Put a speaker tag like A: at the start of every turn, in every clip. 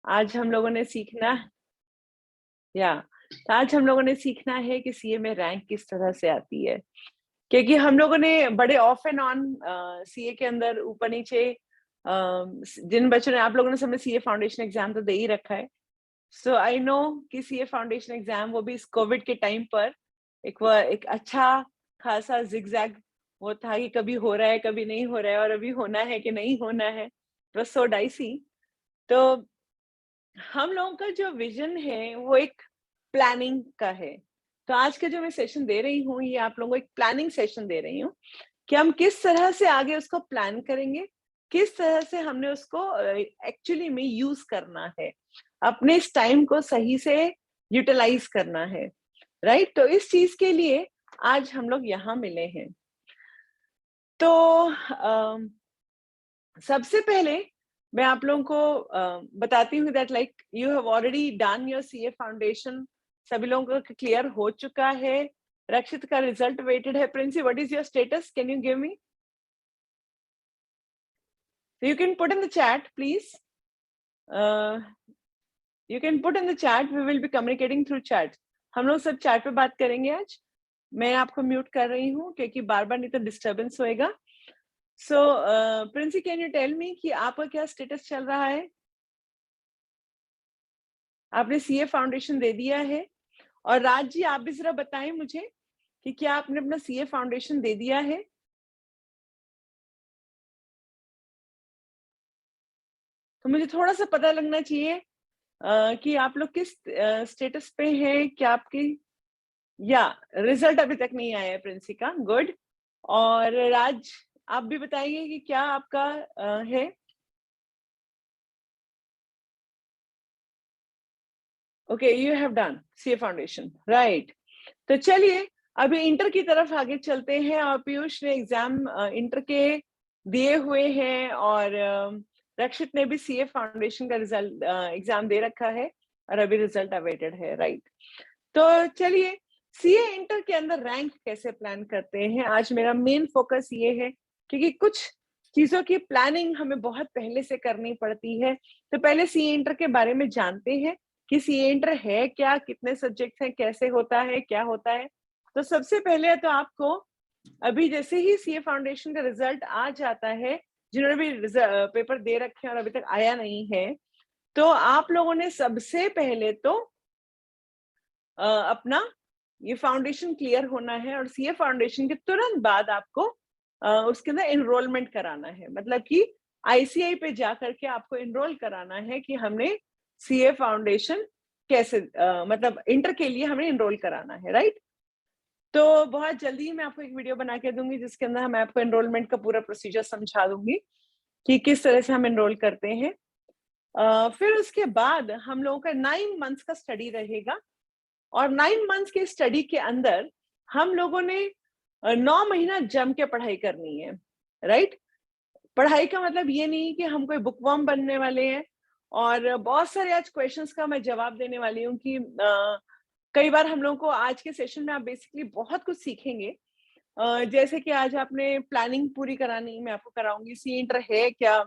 A: आज हम लोगों ने सीखना या तो आज हम लोगों ने सीखना है कि सीए में रैंक किस तरह से आती है, क्योंकि हम लोगों ने बड़े ऑफ एंड ऑन सीए के अंदर ऊपर नीचे जिन बच्चों ने आप लोगों ने सबने सीए फाउंडेशन एग्जाम तो दे ही रखा है। सो आई नो कि सीए फाउंडेशन एग्जाम वो भी इस कोविड के टाइम पर एक अच्छा खासा जिगजैग वो था कि कभी हो रहा है कभी नहीं हो रहा है और अभी होना है कि नहीं होना है, इट वाज सो डाइसी। तो हम लोगों का जो विजन है वो एक प्लानिंग का है। तो आज का जो मैं सेशन दे रही हूँ ये आप लोगों को एक प्लानिंग सेशन दे रही हूँ कि हम किस तरह से आगे उसको प्लान करेंगे, किस तरह से हमने उसको एक्चुअली में यूज करना है, अपने इस टाइम को सही से यूटिलाइज करना है, राइट। तो इस चीज के लिए आज हम लोग यहाँ मिले हैं। तो सबसे पहले मैं आप लोगों को बताती हूँ that like you have already done your CA foundation, सभी लोगों का क्लियर हो चुका है। रक्षित का रिजल्ट वेटेड है। Princy, what is your status, can you give me? So you can put in the chat, please. You can put in the chat. We will be communicating through chat. हम लोग सब chat पे बात करेंगे आज। मैं आपको म्यूट कर रही हूँ क्योंकि बार बार नहीं तो डिस्टर्बेंस होएगा। So Princy, can you tell me कि आपका क्या स्टेटस चल रहा है? आपने सीए फाउंडेशन दे दिया है? और राज जी आप भी जरा बताएं मुझे कि क्या आपने अपना सीए फाउंडेशन दे दिया है? तो मुझे थोड़ा सा पता लगना चाहिए कि आप लोग किस स्टेटस पे हैं, क्या आपकी या रिजल्ट अभी तक नहीं आया है प्रिंसी का। गुड। और राज आप भी बताइए कि क्या आपका है? Okay, you have done CA foundation, right. तो चलिए अभी इंटर की तरफ आगे चलते हैं। और पीयूष ने एग्जाम इंटर के दिए हुए हैं और रक्षित ने भी सीए फाउंडेशन का रिजल्ट एग्जाम दे रखा है और अभी रिजल्ट अवेटेड है, राइट। तो चलिए सीए इंटर के अंदर रैंक कैसे प्लान करते हैं, आज मेरा मेन फोकस ये है, क्योंकि कुछ चीजों की प्लानिंग हमें बहुत पहले से करनी पड़ती है। तो पहले सीए इंटर के बारे में जानते हैं कि सीए इंटर है क्या, कितने सब्जेक्ट हैं, कैसे होता है, क्या होता है। तो सबसे पहले तो आपको अभी जैसे ही सीए फाउंडेशन का रिजल्ट आ जाता है, जिन्होंने भी पेपर दे रखे हैं और अभी तक आया नहीं है, तो आप लोगों ने सबसे पहले तो अपना ये फाउंडेशन क्लियर होना है और सीए फाउंडेशन के तुरंत बाद आपको उसके अंदर एनरोलमेंट कराना है। मतलब कि आईसीआई पे जाकर के आपको एनरोल कराना है कि हमने सीए फाउंडेशन कैसे मतलब इंटर के लिए हमें एनरोल कराना है, राइट। तो बहुत जल्दी मैं आपको एक वीडियो बना के दूंगी जिसके अंदर मैं आपको एनरोलमेंट का पूरा प्रोसीजर समझा दूंगी कि किस तरह से हम एनरोल करते हैं। फिर उसके बाद हम लोगों का 9 मंथ्स का स्टडी रहेगा और 9 मंथ्स के स्टडी के अंदर हम लोगों ने 9 महीना जम के पढ़ाई करनी है, राइट। पढ़ाई का मतलब ये नहीं कि हम कोई बुकवर्म बनने वाले हैं। और बहुत सारे आज क्वेश्चंस का मैं जवाब देने वाली हूँ कि कई बार हम लोगों को आज के सेशन में आप बेसिकली बहुत कुछ सीखेंगे। जैसे कि आज आपने प्लानिंग पूरी करानी, मैं आपको कराऊंगी सी इंटर है क्या,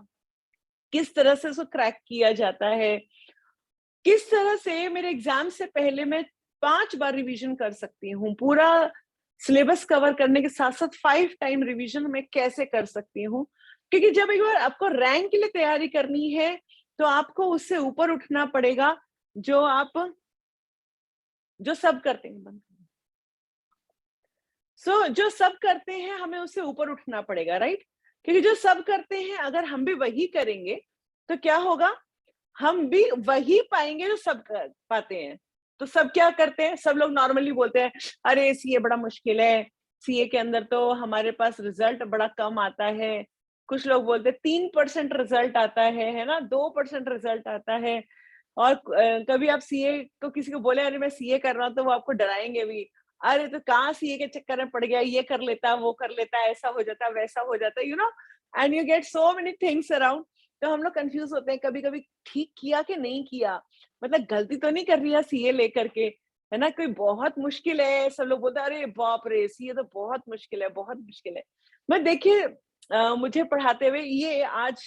A: किस तरह से उसको क्रैक किया जाता है, किस तरह से मेरे एग्जाम से पहले मैं 5 बार रिवीजन कर सकती हूँ, पूरा सिलेबस कवर करने के साथ साथ 5 टाइम रिवीजन मैं कैसे कर सकती हूँ। क्योंकि जब एक बार आपको रैंक के लिए तैयारी करनी है तो आपको उससे ऊपर उठना पड़ेगा, जो सब करते हैं। जो सब करते हैं हमें उससे ऊपर उठना पड़ेगा, राइट। क्योंकि जो सब करते हैं अगर हम भी वही करेंगे तो क्या होगा, हम भी वही पाएंगे जो सब कर पाते हैं। तो सब क्या करते हैं, सब लोग नॉर्मली बोलते हैं अरे सीए बड़ा मुश्किल है, सीए के अंदर तो हमारे पास रिजल्ट बड़ा कम आता है। कुछ लोग बोलते हैं 3% रिजल्ट आता है ना, 2% रिजल्ट आता है। और कभी आप सीए को किसी को बोले अरे मैं सीए कर रहा हूँ तो वो आपको डराएंगे भी, अरे तो कहाँ सीए के चक्कर में पड़ गया, ये कर लेता वो कर लेता, ऐसा हो जाता वैसा हो जाता, and you get so many things around. तो हम लोग कंफ्यूज होते हैं कभी कभी, ठीक किया कि नहीं किया, मतलब गलती तो नहीं कर रही सीए लेकर के, है ना। कोई बहुत मुश्किल है, सब लोग बोलते हैं अरे बाप रे सीए तो बहुत मुश्किल है, बहुत मुश्किल है। मैं देखिए मुझे पढ़ाते हुए ये आज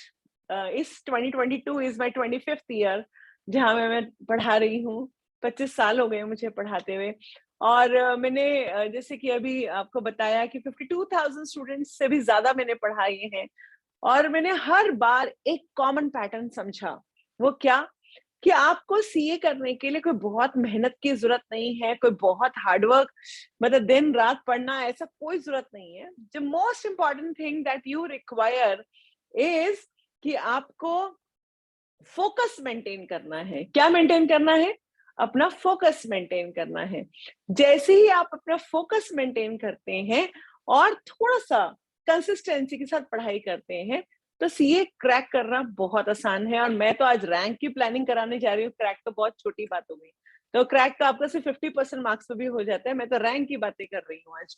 A: इस 2022 इज माई 25th ईयर। जहाँ मैं पढ़ा रही हूँ। 25 साल हो गए मुझे पढ़ाते हुए। और मैंने जैसे कि अभी आपको बताया कि 52,000 स्टूडेंट्स से भी ज़्यादा मैंने पढ़ाए हैं, और मैंने हर बार एक कॉमन पैटर्न समझा। वो क्या? कि आपको सीए करने के लिए कोई बहुत मेहनत की ज़रूरत नहीं है, कोई बहुत हार्ड वर्क मतलब दिन-रात पढ़ना, ऐसा कोई ज़रूरत नहीं है। The most important thing that you require is कि आपको फोकस मेंटेन करना है। क्या मेंटेन करना है? अपना फोकस मेंटेन करना है। जैसे ही आप अपना फोकस मेंटेन करते हैं और थोड़ा-सा कंसिस्टेंसी के साथ पढ़ाई करते हैं, तो सीए क्रैक करना बहुत आसान है। और मैं तो आज रैंक की प्लानिंग कराने जा रही हूँ, क्रैक तो बहुत छोटी बात हो गई। तो क्रैक तो आपका सिर्फ 50% मार्क्स पे भी हो जाता है, मैं तो रैंक की बातें कर रही हूँ आज।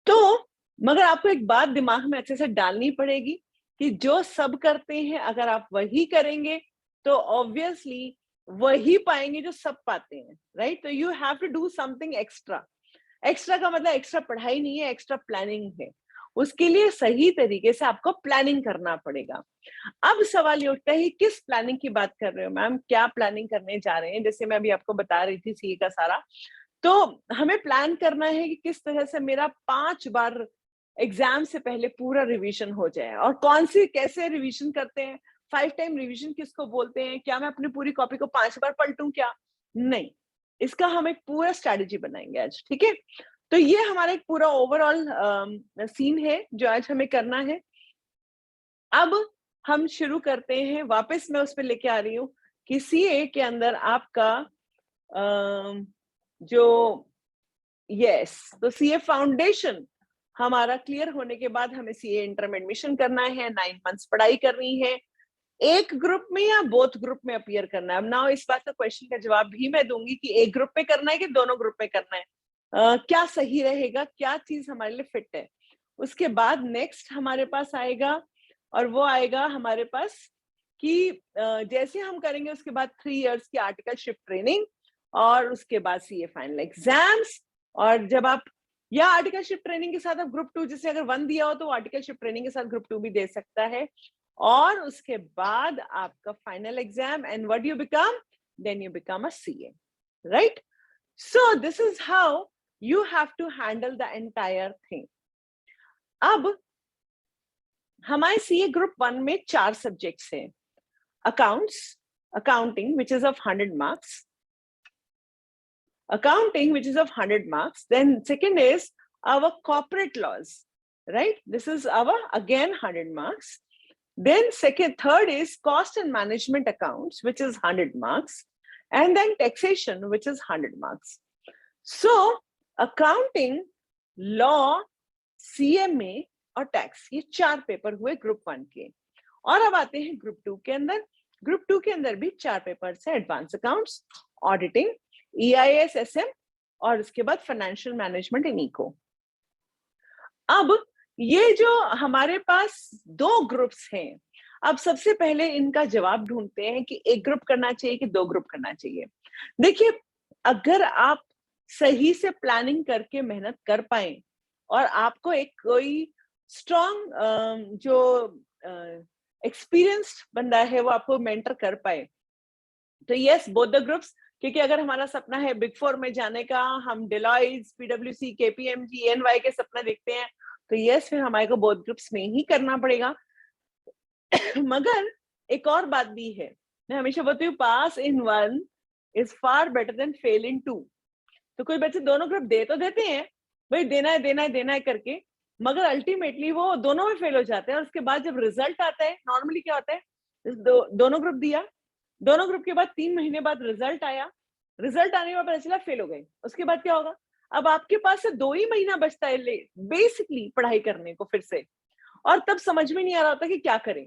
A: तो मगर आपको एक बात दिमाग में अच्छे से डालनी पड़ेगी कि जो सब करते हैं अगर आप वही करेंगे तो ऑब्वियसली वही पाएंगे जो सब पाते हैं, राइट? तो you have to do something extra. Extra का मतलब एक्स्ट्रा पढ़ाई नहीं है, एक्स्ट्रा प्लानिंग है। उसके लिए सही तरीके से आपको प्लानिंग करना पड़ेगा। अब सवाल ये उठता है किस प्लानिंग की बात कर रहे हो मैम, क्या प्लानिंग करने जा रहे हैं? जैसे मैं अभी आपको बता रही थी सीए का सारा, तो हमें प्लान करना है कि किस तरह से मेरा 5 बार एग्जाम से पहले पूरा रिवीजन हो जाए। और कौन सी कैसे रिवीजन करते हैं, 5 टाइम रिवीजन किसको बोलते हैं? क्या मैं अपनी पूरी कॉपी को 5 बार पलटूं क्या? नहीं, इसका हम एक पूरा स्ट्रेटेजी बनाएंगे आज, ठीक है? तो ये हमारा एक पूरा ओवरऑल सीन है जो आज हमें करना है। अब हम शुरू करते हैं, वापस मैं उस पे लेके आ रही हूँ कि सीए के अंदर आपका जो यस, तो सीए फाउंडेशन हमारा क्लियर होने के बाद हमें सीए इंटर में एडमिशन करना है, 9 मंथ्स पढ़ाई करनी है। एक ग्रुप में या बोथ ग्रुप में अपीयर करना है? अब नाउ इस बात का क्वेश्चन का जवाब भी मैं दूंगी कि एक ग्रुप में करना है कि दोनों ग्रुप में करना है। क्या सही रहेगा, क्या चीज हमारे लिए फिट है। उसके बाद नेक्स्ट हमारे पास आएगा, और वो आएगा हमारे पास कि जैसे हम करेंगे उसके बाद 3 इयर्स की आर्टिकलशिप ट्रेनिंग, और उसके बाद सीए फाइनल एग्जाम्स। और जब आप या आर्टिकलशिप ट्रेनिंग के साथ आप ग्रुप 2, जैसे अगर 1 दिया हो तो आर्टिकलशिप ट्रेनिंग के साथ ग्रुप 2 भी दे सकता है। और उसके बाद आपका final exam, and what you become, then you become a CA, right? So this is how you have to handle the entire thing. अब हमारे सीए ग्रुप 1 में 4 सब्जेक्ट्स हैं। Accounts, accounting which is of 100 marks, accounting which is of 100 marks. Then second is our corporate laws, right? This is our again 100 marks. Then third is cost and management accounts, which is 100 marks. And then taxation, which is 100 marks. So accounting, law, CMA और tax, ये 4 paper हुए group 1 के। और अब आते हैं group 2 के अंदर। ग्रुप 2 के अंदर भी 4 पेपर है, advance accounts, auditing, EIS, SM, और उसके बाद फाइनेंशियल मैनेजमेंट इन इको। अब ये जो हमारे पास 2 ग्रुप्स हैं, अब सबसे पहले इनका जवाब ढूंढते हैं कि एक ग्रुप करना चाहिए कि 2 ग्रुप करना चाहिए। देखिए, अगर आप सही से प्लानिंग करके मेहनत कर पाए और आपको एक कोई स्ट्रॉन्ग जो एक्सपीरियंस्ड बंदा है वो आपको मेंटर कर पाए, तो यस, बोथ द ग्रुप्स। क्योंकि अगर हमारा सपना है बिग 4 में जाने का, हम डिलॉयट, PwC, KPMG, EY के सपना देखते हैं, तो यस, फिर हमारे को बोथ ग्रुप्स में ही करना पड़ेगा। मगर एक और बात भी है, मैं हमेशा बोलती हूँ, pass in 1 is far better than fail in 2। तो कोई बच्चे दोनों ग्रुप दे तो देते हैं, भाई देना है देना है देना है करके, मगर अल्टीमेटली वो दोनों में फेल हो जाते हैं। और उसके बाद जब रिजल्ट आता है, नॉर्मली क्या होता है, दोनों ग्रुप दिया, दोनों ग्रुप के बाद 3 महीने बाद रिजल्ट आया, रिजल्ट आने के बाद पता चला फेल हो गए। उसके बाद क्या होगा? अब आपके पास से 2 ही महीना बचता है बेसिकली पढ़ाई करने को फिर से, और तब समझ में नहीं आ रहा होता कि क्या करें।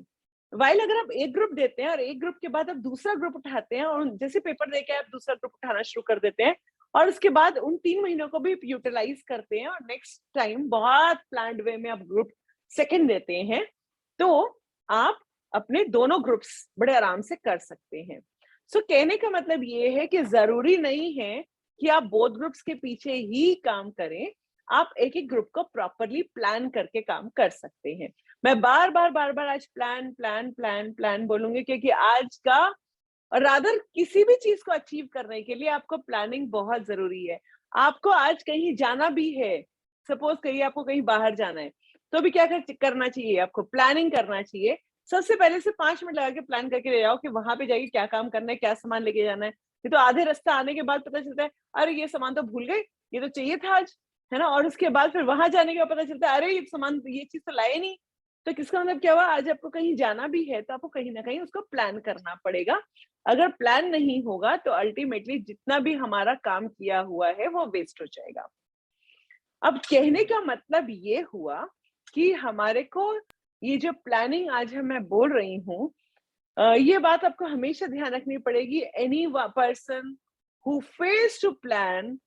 A: वाइल अगर आप एक ग्रुप देते हैं और एक ग्रुप के बाद आप दूसरा ग्रुप उठाते हैं, और जैसे पेपर देके आप दूसरा ग्रुप उठाना शुरू कर देते हैं, और उसके बाद उन 3 महीनों को भी यूटिलाइज करते हैं, और नेक्स्ट टाइम बहुत प्लान्ड वे में आप ग्रुप सेकंड देते हैं, तो आप अपने दोनों ग्रुप्स बड़े आराम से कर सकते हैं। सो कहने का मतलब ये है कि जरूरी नहीं है कि आप बोथ ग्रुप्स के पीछे ही काम करें, आप एक एक ग्रुप को प्रॉपरली प्लान करके काम कर सकते हैं। मैं बार बार आज प्लान प्लान प्लान प्लान बोलूंगी, क्योंकि आज का और रादर किसी भी चीज को अचीव करने के लिए आपको प्लानिंग बहुत जरूरी है। आपको आज कहीं जाना भी है, सपोज कहिए आपको कहीं बाहर जाना है, तो भी क्या करना चाहिए, आपको प्लानिंग करना चाहिए। सबसे पहले से 5 मिनट लगा के प्लान करके ले जाओ कि वहां पे जाके क्या काम करना है, क्या सामान लेके जाना है। ये तो आधे रास्ता आने के बाद पता चलता है अरे ये सामान तो भूल गए, ये तो चाहिए था आज, है ना। और उसके बाद फिर वहां जाने के बाद पता चलता है अरे ये सामान, ये चीज तो लाए नहीं। तो किसका मतलब क्या हुआ, आज आपको कहीं जाना भी है तो आपको कहीं ना कहीं उसको प्लान करना पड़ेगा। अगर प्लान नहीं होगा तो अल्टीमेटली जितना भी हमारा काम किया हुआ है वो वेस्ट हो जाएगा। अब कहने का मतलब ये हुआ कि हमारे को ये जो प्लानिंग आज मैं बोल रही हूँ, ये बात आपको हमेशा ध्यान रखनी पड़ेगी। Any person who fails to plan,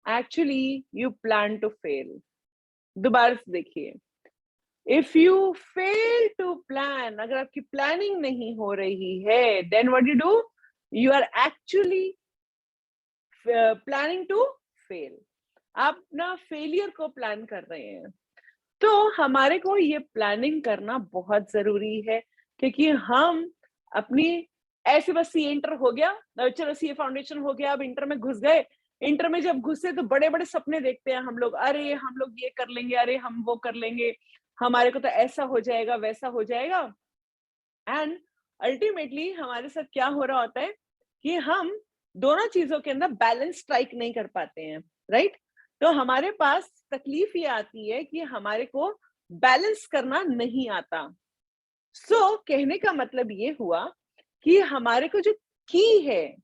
A: actually you plan to fail. दोबारा से देखिए, if you fail to plan, अगर आपकी प्लानिंग नहीं हो रही है, then what you do, you are actually planning to fail. आप ना फेलियर को प्लान कर रहे हैं। तो हमारे को ये प्लानिंग करना बहुत जरूरी है, क्योंकि हम अपनी ऐसे बस ये इंटर हो गया, चलो सीए फाउंडेशन हो गया, अब इंटर में घुस गए। इंटर में जब घुसे तो बड़े बड़े सपने देखते हैं हम लोग, अरे हम लोग ये कर लेंगे, अरे हम वो कर लेंगे, हमारे को तो ऐसा हो जाएगा, वैसा हो जाएगा। एंड अल्टीमेटली हमारे साथ क्या हो रहा होता है कि हम दोनों चीजों के अंदर बैलेंस स्ट्राइक नहीं कर पाते हैं, राइट। तो हमारे पास तकलीफ ये आती है कि हमारे को बैलेंस करना नहीं आता। कहने का मतलब ये हुआ कि हमारे को जो की है,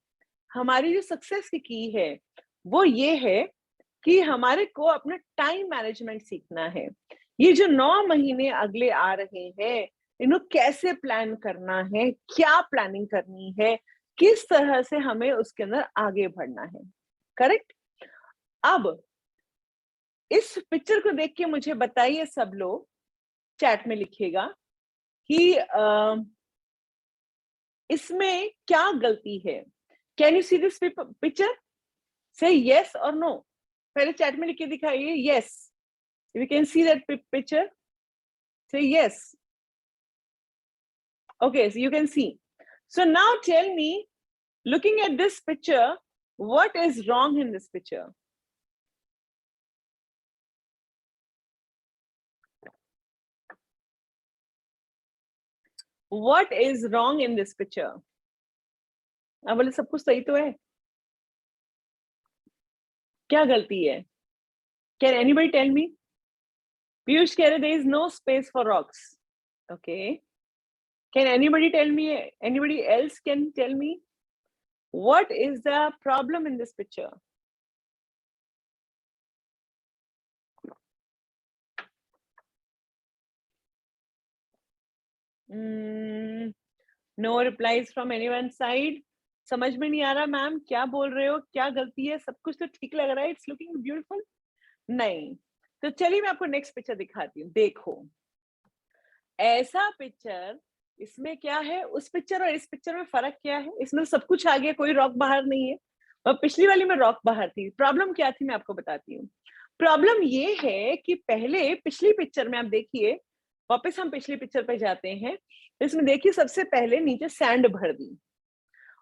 A: हमारी जो सक्सेस की है, वो ये है कि हमारे को अपना टाइम मैनेजमेंट सीखना है। ये जो 9 महीने अगले आ रहे हैं, इन्हें कैसे प्लान करना है, क्या प्लानिंग करनी है, किस तरह से हमें उसके अंदर आगे बढ़ना है, करेक्ट। अब इस पिक्चर को देख के मुझे बताइए, सब लोग चैट में लिखिएगा कि इसमें क्या गलती है। Can you see this picture, से यस और नो। पहले चैट में लिख के दिखाइए yes, if you can see that picture, say yes. Okay, so you can see. So now tell me, looking at this picture, what is wrong in this picture? What is wrong in this picture? अब बोले सब कुछ सही तो है, क्या गलती है? Can anybody tell me? Piyush keh rahe there is no space for rocks. Okay. Can anybody tell me, anybody else can tell me, what is the problem in this picture? No replies from anyone's side. समझ में नहीं आ रहा ma'am क्या बोल रहे हो, क्या गलती है? सब कुछ तो ठीक लग रहा है, इट्स लुकिंग ब्यूटीफुल। नहीं, तो चलिए मैं आपको नेक्स्ट पिक्चर दिखाती हूँ। देखो ऐसा पिक्चर, इसमें क्या है, उस पिक्चर और इस पिक्चर में फर्क क्या है? इसमें सब कुछ आ गया, कोई रॉक बाहर नहीं है, और पिछली वाली में रॉक बाहर थी। प्रॉब्लम क्या थी मैं आपको बताती हूँ। प्रॉब्लम ये है कि पहले पिछली पिक्चर में आप देखिए, वापस हम पिछली पिक्चर पे जाते हैं, इसमें देखिए सबसे पहले नीचे सैंड भर दी,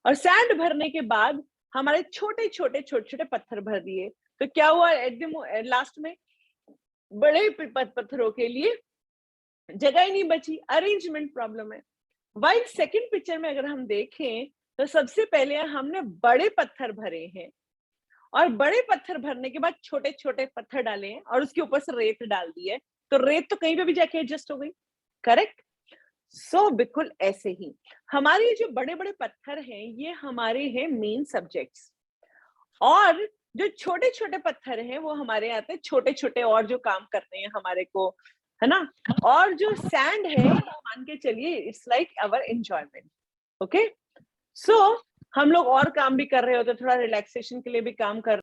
A: और सैंड भरने के बाद हमारे छोटे छोटे छोटे छोटे पत्थर भर दिए। तो क्या हुआ एट द लास्ट में, बड़े पत्थरों के लिए जगह ही नहीं बची, अरेंजमेंट प्रॉब्लम है। वाइल सेकंड पिक्चर में अगर हम देखें तो सबसे पहले हमने बड़े पत्थर भरे हैं, और बड़े पत्थर भरने के बाद छोटे छोटे पत्थर डाले हैं, और उसके ऊपर से रेत डाल दी है, तो रेत तो कहीं पे भी जाके एडजस्ट हो गई, करेक्ट। बिल्कुल ऐसे ही हमारे जो बड़े बड़े पत्थर हैं ये हमारे हैं मेन सब्जेक्ट्स, और जो छोटे छोटे पत्थर हैं वो हमारे आते हैं छोटे छोटे और जो काम करते हैं हमारे को, है ना। और जो सैंड है मान के चलिए it's like our enjoyment. Okay, हम लोग और काम भी कर रहे होते, थोड़ा रिलैक्सेशन के लिए भी काम कर।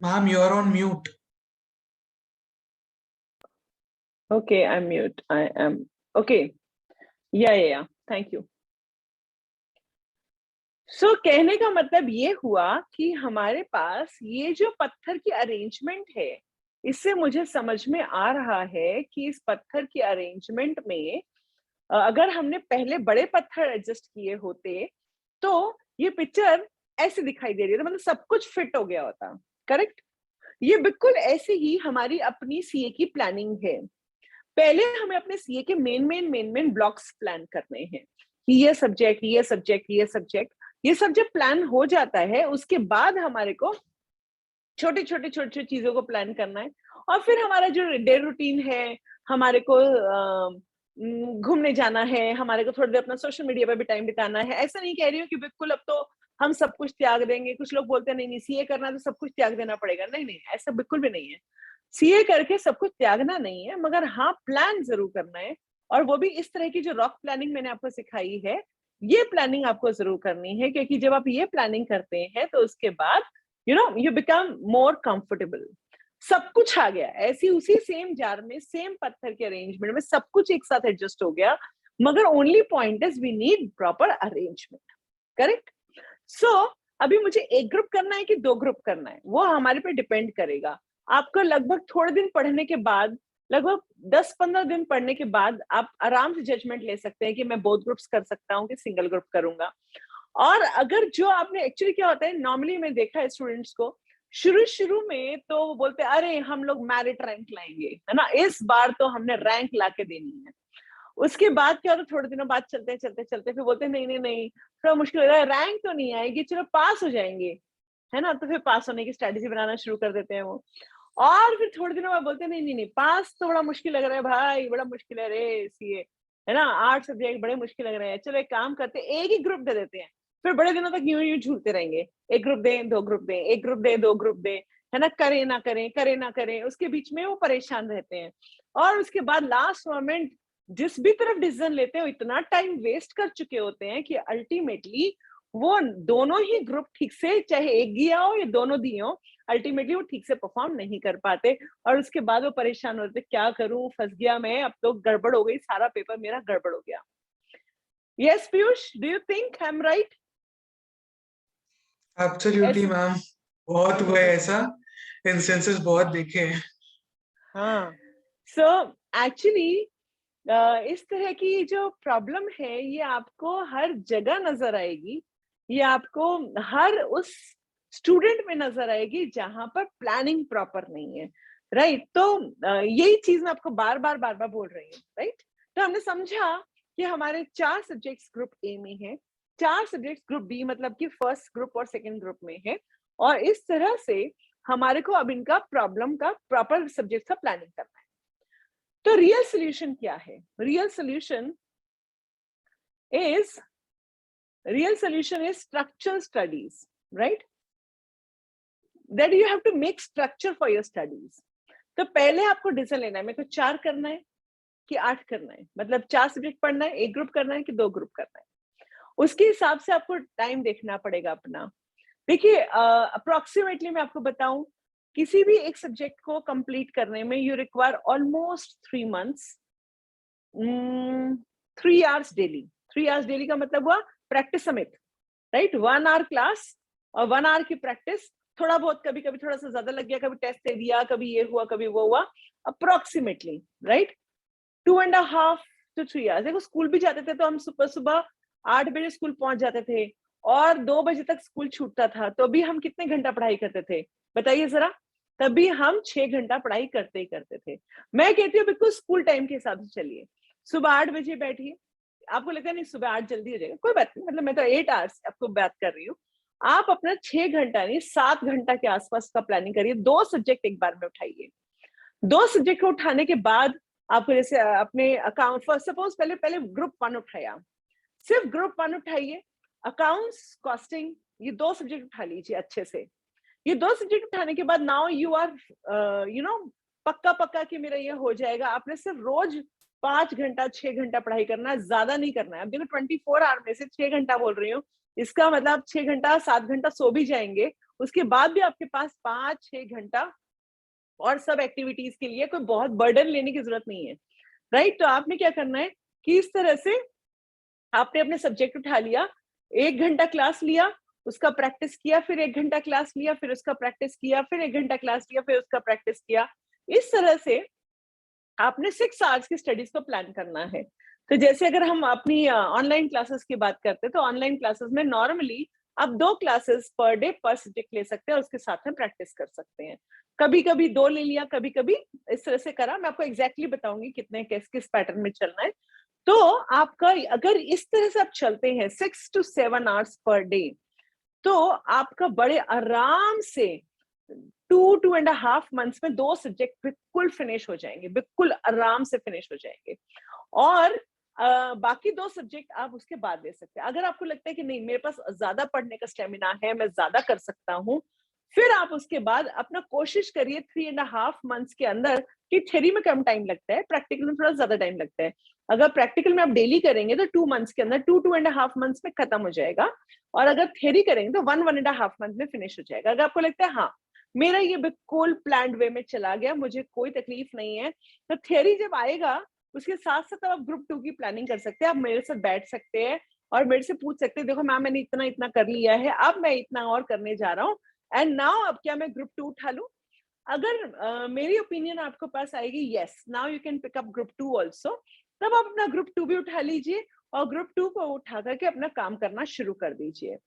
B: Ma'am, you are on mute.
A: Okay, I'm mute. I am okay. Yeah. Thank you. कहने का मतलब ये हुआ कि हमारे पास ये जो पत्थर की अरेंजमेंट है, इससे मुझे समझ में आ रहा है कि इस पत्थर की अरेंजमेंट में अगर हमने पहले बड़े पत्थर एडजस्ट किए होते तो ये पिक्चर ऐसे दिखाई दे रही है, मतलब सब कुछ फिट हो गया होता। करेक्ट? ये बिल्कुल ऐसे ही हमारी अपनी सीए की प्लानिंग है। पहले हमें अपने सीए के मेन ब्लॉक्स प्लान करने हैं कि ये सब्जेक्ट, ये सब्जेक्ट, ये सब्जेक्ट, ये सब जब प्लान हो जाता है उसके बाद हमारे को छोटे छोटे चीजों को प्लान करना है। और फिर हमारा जो डे रूटीन है, हमारे को घूमने जाना है, हमारे को थोड़ी देर अपना सोशल मीडिया पे भी टाइम बिताना है। ऐसा नहीं कह रही हूँ कि बिल्कुल अब तो हम सब कुछ त्याग देंगे। कुछ लोग बोलते हैं नहीं नहीं सीए करना तो सब कुछ त्याग देना पड़ेगा। नहीं नहीं, ऐसा बिल्कुल भी नहीं है। सीए करके सब कुछ त्यागना नहीं है, मगर हाँ प्लान जरूर करना है। और वो भी इस तरह की जो रॉक प्लानिंग मैंने आपको सिखाई है, ये प्लानिंग आपको जरूर करनी है, क्योंकि जब आप ये प्लानिंग करते हैं तो उसके बाद यू बिकम मोर कंफर्टेबल। सब कुछ आ गया ऐसी उसी सेम जार में, सेम पत्थर के अरेंजमेंट में सब कुछ एक साथ एडजस्ट हो गया, मगर only point is we need proper arrangement. Correct? So अभी मुझे एक ग्रुप करना है कि दो ग्रुप करना है, वो हमारे पे डिपेंड करेगा। आपको लगभग थोड़े दिन पढ़ने के बाद, लगभग 10-15 दिन पढ़ने के बाद आप आराम से जजमेंट ले सकते हैं कि मैं बोथ ग्रुप्स कर सकता हूँ कि सिंगल ग्रुप करूंगा। और अगर जो आपने एक्चुअली क्या होता है, नॉर्मली मैं देखा है स्टूडेंट्स को शुरू शुरू में तो वो बोलते हैं अरे हम लोग मैरिट रैंक लाएंगे, है ना, इस बार तो हमने रैंक ला के देनी है। उसके बाद क्या होता है, थोड़े दिनों बाद चलते चलते चलते फिर बोलते हैं नहीं नहीं नहीं, थोड़ा मुश्किल हो रहा है, रैंक तो नहीं आएगी, चलो पास हो जाएंगे, है ना। तो फिर पास होने की स्ट्रेटेजी बनाना शुरू कर देते हैं वो। और फिर थोड़े दिनों बाद बोलते हैं नहीं नहीं नहीं, पास तो बड़ा मुश्किल लग रहा है भाई, बड़ा मुश्किल है रे सीए, है ना, 8 सब्जेक्ट बड़े मुश्किल लग रहे हैं, चलो एक काम करते हैं एक ही ग्रुप दे देते हैं। फिर बड़े दिनों तक यूं यूं झूलते रहेंगे, एक ग्रुप दें दो ग्रुप दें, एक ग्रुप दें दो ग्रुप दें, है ना, करें ना करें करें ना करें, उसके बीच में वो परेशान रहते हैं। और उसके बाद लास्ट मोमेंट जिस भी तरफ डिसीजन लेते हैं, इतना टाइम वेस्ट कर चुके होते हैं कि अल्टीमेटली वो दोनों ही ग्रुप ठीक से, चाहे एक दिया हो या दोनों दिए हो, अल्टीमेटली वो ठीक से परफॉर्म नहीं कर पाते। और उसके बाद वो परेशान होते, क्या करूं, फंस गया मैं, अब तो गड़बड़ हो गई, सारा पेपर मेरा गड़बड़ हो गया। Yes Piyush, do you think I am right?
B: Absolutely ma'am, बहुत हुआ है ऐसा, इंस्टेंसेस बहुत देखे हैं।
A: हाँ, सो एक्चुअली इस तरह की जो प्रॉब्लम है ये आपको हर जगह नजर आएगी। ये आपको हर उस स्टूडेंट में नजर आएगी जहां पर प्लानिंग प्रॉपर नहीं है। राइट? तो यही चीज मैं आपको बार बार बोल रही हूँ। राइट? तो हमने समझा कि हमारे 4 सब्जेक्ट्स ग्रुप ए में है, 4 सब्जेक्ट्स ग्रुप बी, मतलब कि फर्स्ट ग्रुप और सेकेंड ग्रुप में है। और इस तरह से हमारे को अब इनका प्रॉब्लम का प्रॉपर सब्जेक्ट का प्लानिंग करना है। तो रियल सोल्यूशन क्या है? Real solution is structural studies, right? That you have to make structure for your studies. तो पहले आपको डिसीजन लेना है, मेरे को 4 करना है कि 8 करना है, मतलब 4 सब्जेक्ट पढ़ना है, एक ग्रुप करना है कि 2 ग्रुप करना है। उसके हिसाब से आपको टाइम देखना पड़ेगा अपना। देखिए अप्रोक्सीमेटली मैं आपको बताऊं, किसी भी एक सब्जेक्ट को कंप्लीट करने में you require almost 3 months, 3 hours daily. 3 hours daily का मतलब हुआ प्रैक्टिस समेत, राइट? 1 आवर क्लास और 1 आवर की प्रैक्टिस। थोड़ा बहुत कभी कभी थोड़ा सा ज्यादा लग गया, कभी टेस्ट दे दिया, कभी ये हुआ कभी वो हुआ, अप्रोक्सीमेटली, राइट? 2.5 to 3 hours. देखो स्कूल भी जाते थे तो हम सुबह सुबह 8 बजे स्कूल पहुंच जाते थे और 2 बजे तक स्कूल छूटता था, तो भी हम कितने घंटा पढ़ाई करते थे बताइए जरा? तभी हम 6 घंटा पढ़ाई करते ही करते थे। मैं कहती हूँ बिल्कुल स्कूल टाइम के हिसाब से चलिए। सुबह 8 बजे बैठिए। आपको लगता है नहीं सुबह 8 जल्दी हो जाएगा, कोई बात नहीं, मतलब मैं तो 8 आवर्स आपको बात कर रही हूँ। आप अपना 6 घंटा नहीं 7 घंटा के आसपास का प्लानिंग करिए। 2 सब्जेक्ट एक बार में उठाइए। 2 सब्जेक्ट को उठाने के बाद आपको जैसे अपने अकाउंट, फर्स्ट सपोज पहले पहले ग्रुप 1 उठाया, सिर्फ ग्रुप 1 उठाइए। अकाउंट्स, कॉस्टिंग, ये 2 सब्जेक्ट उठा लीजिए अच्छे से। ये 2 सब्जेक्ट उठाने के बाद नाउ यू आर पक्का पक्का कि मेरा ये हो जाएगा। आपने सिर्फ रोज 5 घंटा 6 घंटा पढ़ाई करना है, ज्यादा नहीं करना है। अब देखो 24 आवर में से 6 घंटा बोल रही हूँ, इसका मतलब 6 घंटा 7 घंटा सो भी जाएंगे, उसके बाद भी आपके पास 5-6 घंटा और सब एक्टिविटीज के लिए कोई बहुत बर्डन लेने की जरूरत नहीं है। राइट? तो आपने क्या करना है कि इस तरह से आपने अपने सब्जेक्ट उठा लिया, 1 घंटा क्लास लिया, उसका प्रैक्टिस किया, फिर 1 घंटा क्लास लिया, फिर उसका प्रैक्टिस किया, फिर 1 घंटा क्लास लिया, फिर उसका प्रैक्टिस किया। इस तरह से आपने 6 आवर्स की स्टडीज को प्लान करना है। तो जैसे अगर हम अपनी ऑनलाइन क्लासेस की बात करते हैं, तो ऑनलाइन क्लासेस में नॉर्मली आप 2 क्लासेस पर डे पर सब्जेक्ट ले सकते हैं और उसके साथ में प्रैक्टिस कर सकते हैं। कभी-कभी 2 ले लिया, कभी-कभी इस तरह से करा। मैं आपको एग्जैक्टली बताऊंगी कितने किस पैटर्न में चलना है। तो आपका अगर इस तरह से आप चलते हैं 6 to 7 आवर्स पर डे, तो आपका बड़े आराम से 2.5 मंथ्स में 2 सब्जेक्ट बिल्कुल फिनिश हो जाएंगे, बिल्कुल आराम से फिनिश हो जाएंगे। और बाकी 2 सब्जेक्ट आप उसके बाद ले सकते हैं। अगर आपको लगता है कि नहीं मेरे पास ज्यादा पढ़ने का स्टेमिना है, मैं ज्यादा कर सकता हूँ, फिर आप उसके बाद अपना कोशिश करिए 3.5 मंथ्स के अंदर, कि थ्योरी में कम टाइम लगता है, प्रैक्टिकल में थोड़ा ज्यादा टाइम लगता है। अगर प्रैक्टिकल में आप डेली करेंगे तो 2 मंथ्स के अंदर, 2.5 मंथ्स में खत्म हो जाएगा। और अगर थ्योरी करेंगे तो 1.5 मंथ में फिनिश हो जाएगा। अगर आपको लगता है हाँ मेरा ये बिल्कुल प्लान्ड वे में चला गया, मुझे कोई तकलीफ नहीं है, तो थ्योरी जब आएगा उसके साथ साथ आप ग्रुप 2 की प्लानिंग कर सकते हैं। आप मेरे साथ बैठ सकते हैं और मेरे से पूछ सकते हैं, देखो मैम मैंने इतना इतना कर लिया है, अब मैं इतना और करने जा रहा हूँ, एंड नाउ अब क्या मैं ग्रुप 2 उठा लूं? अगर मेरी ओपिनियन आपके पास आएगी yes now you can pick up group 2 also, तब आप अपना ग्रुप 2 भी उठा लीजिए और ग्रुप 2 को उठा करके अपना काम करना शुरू कर दीजिए।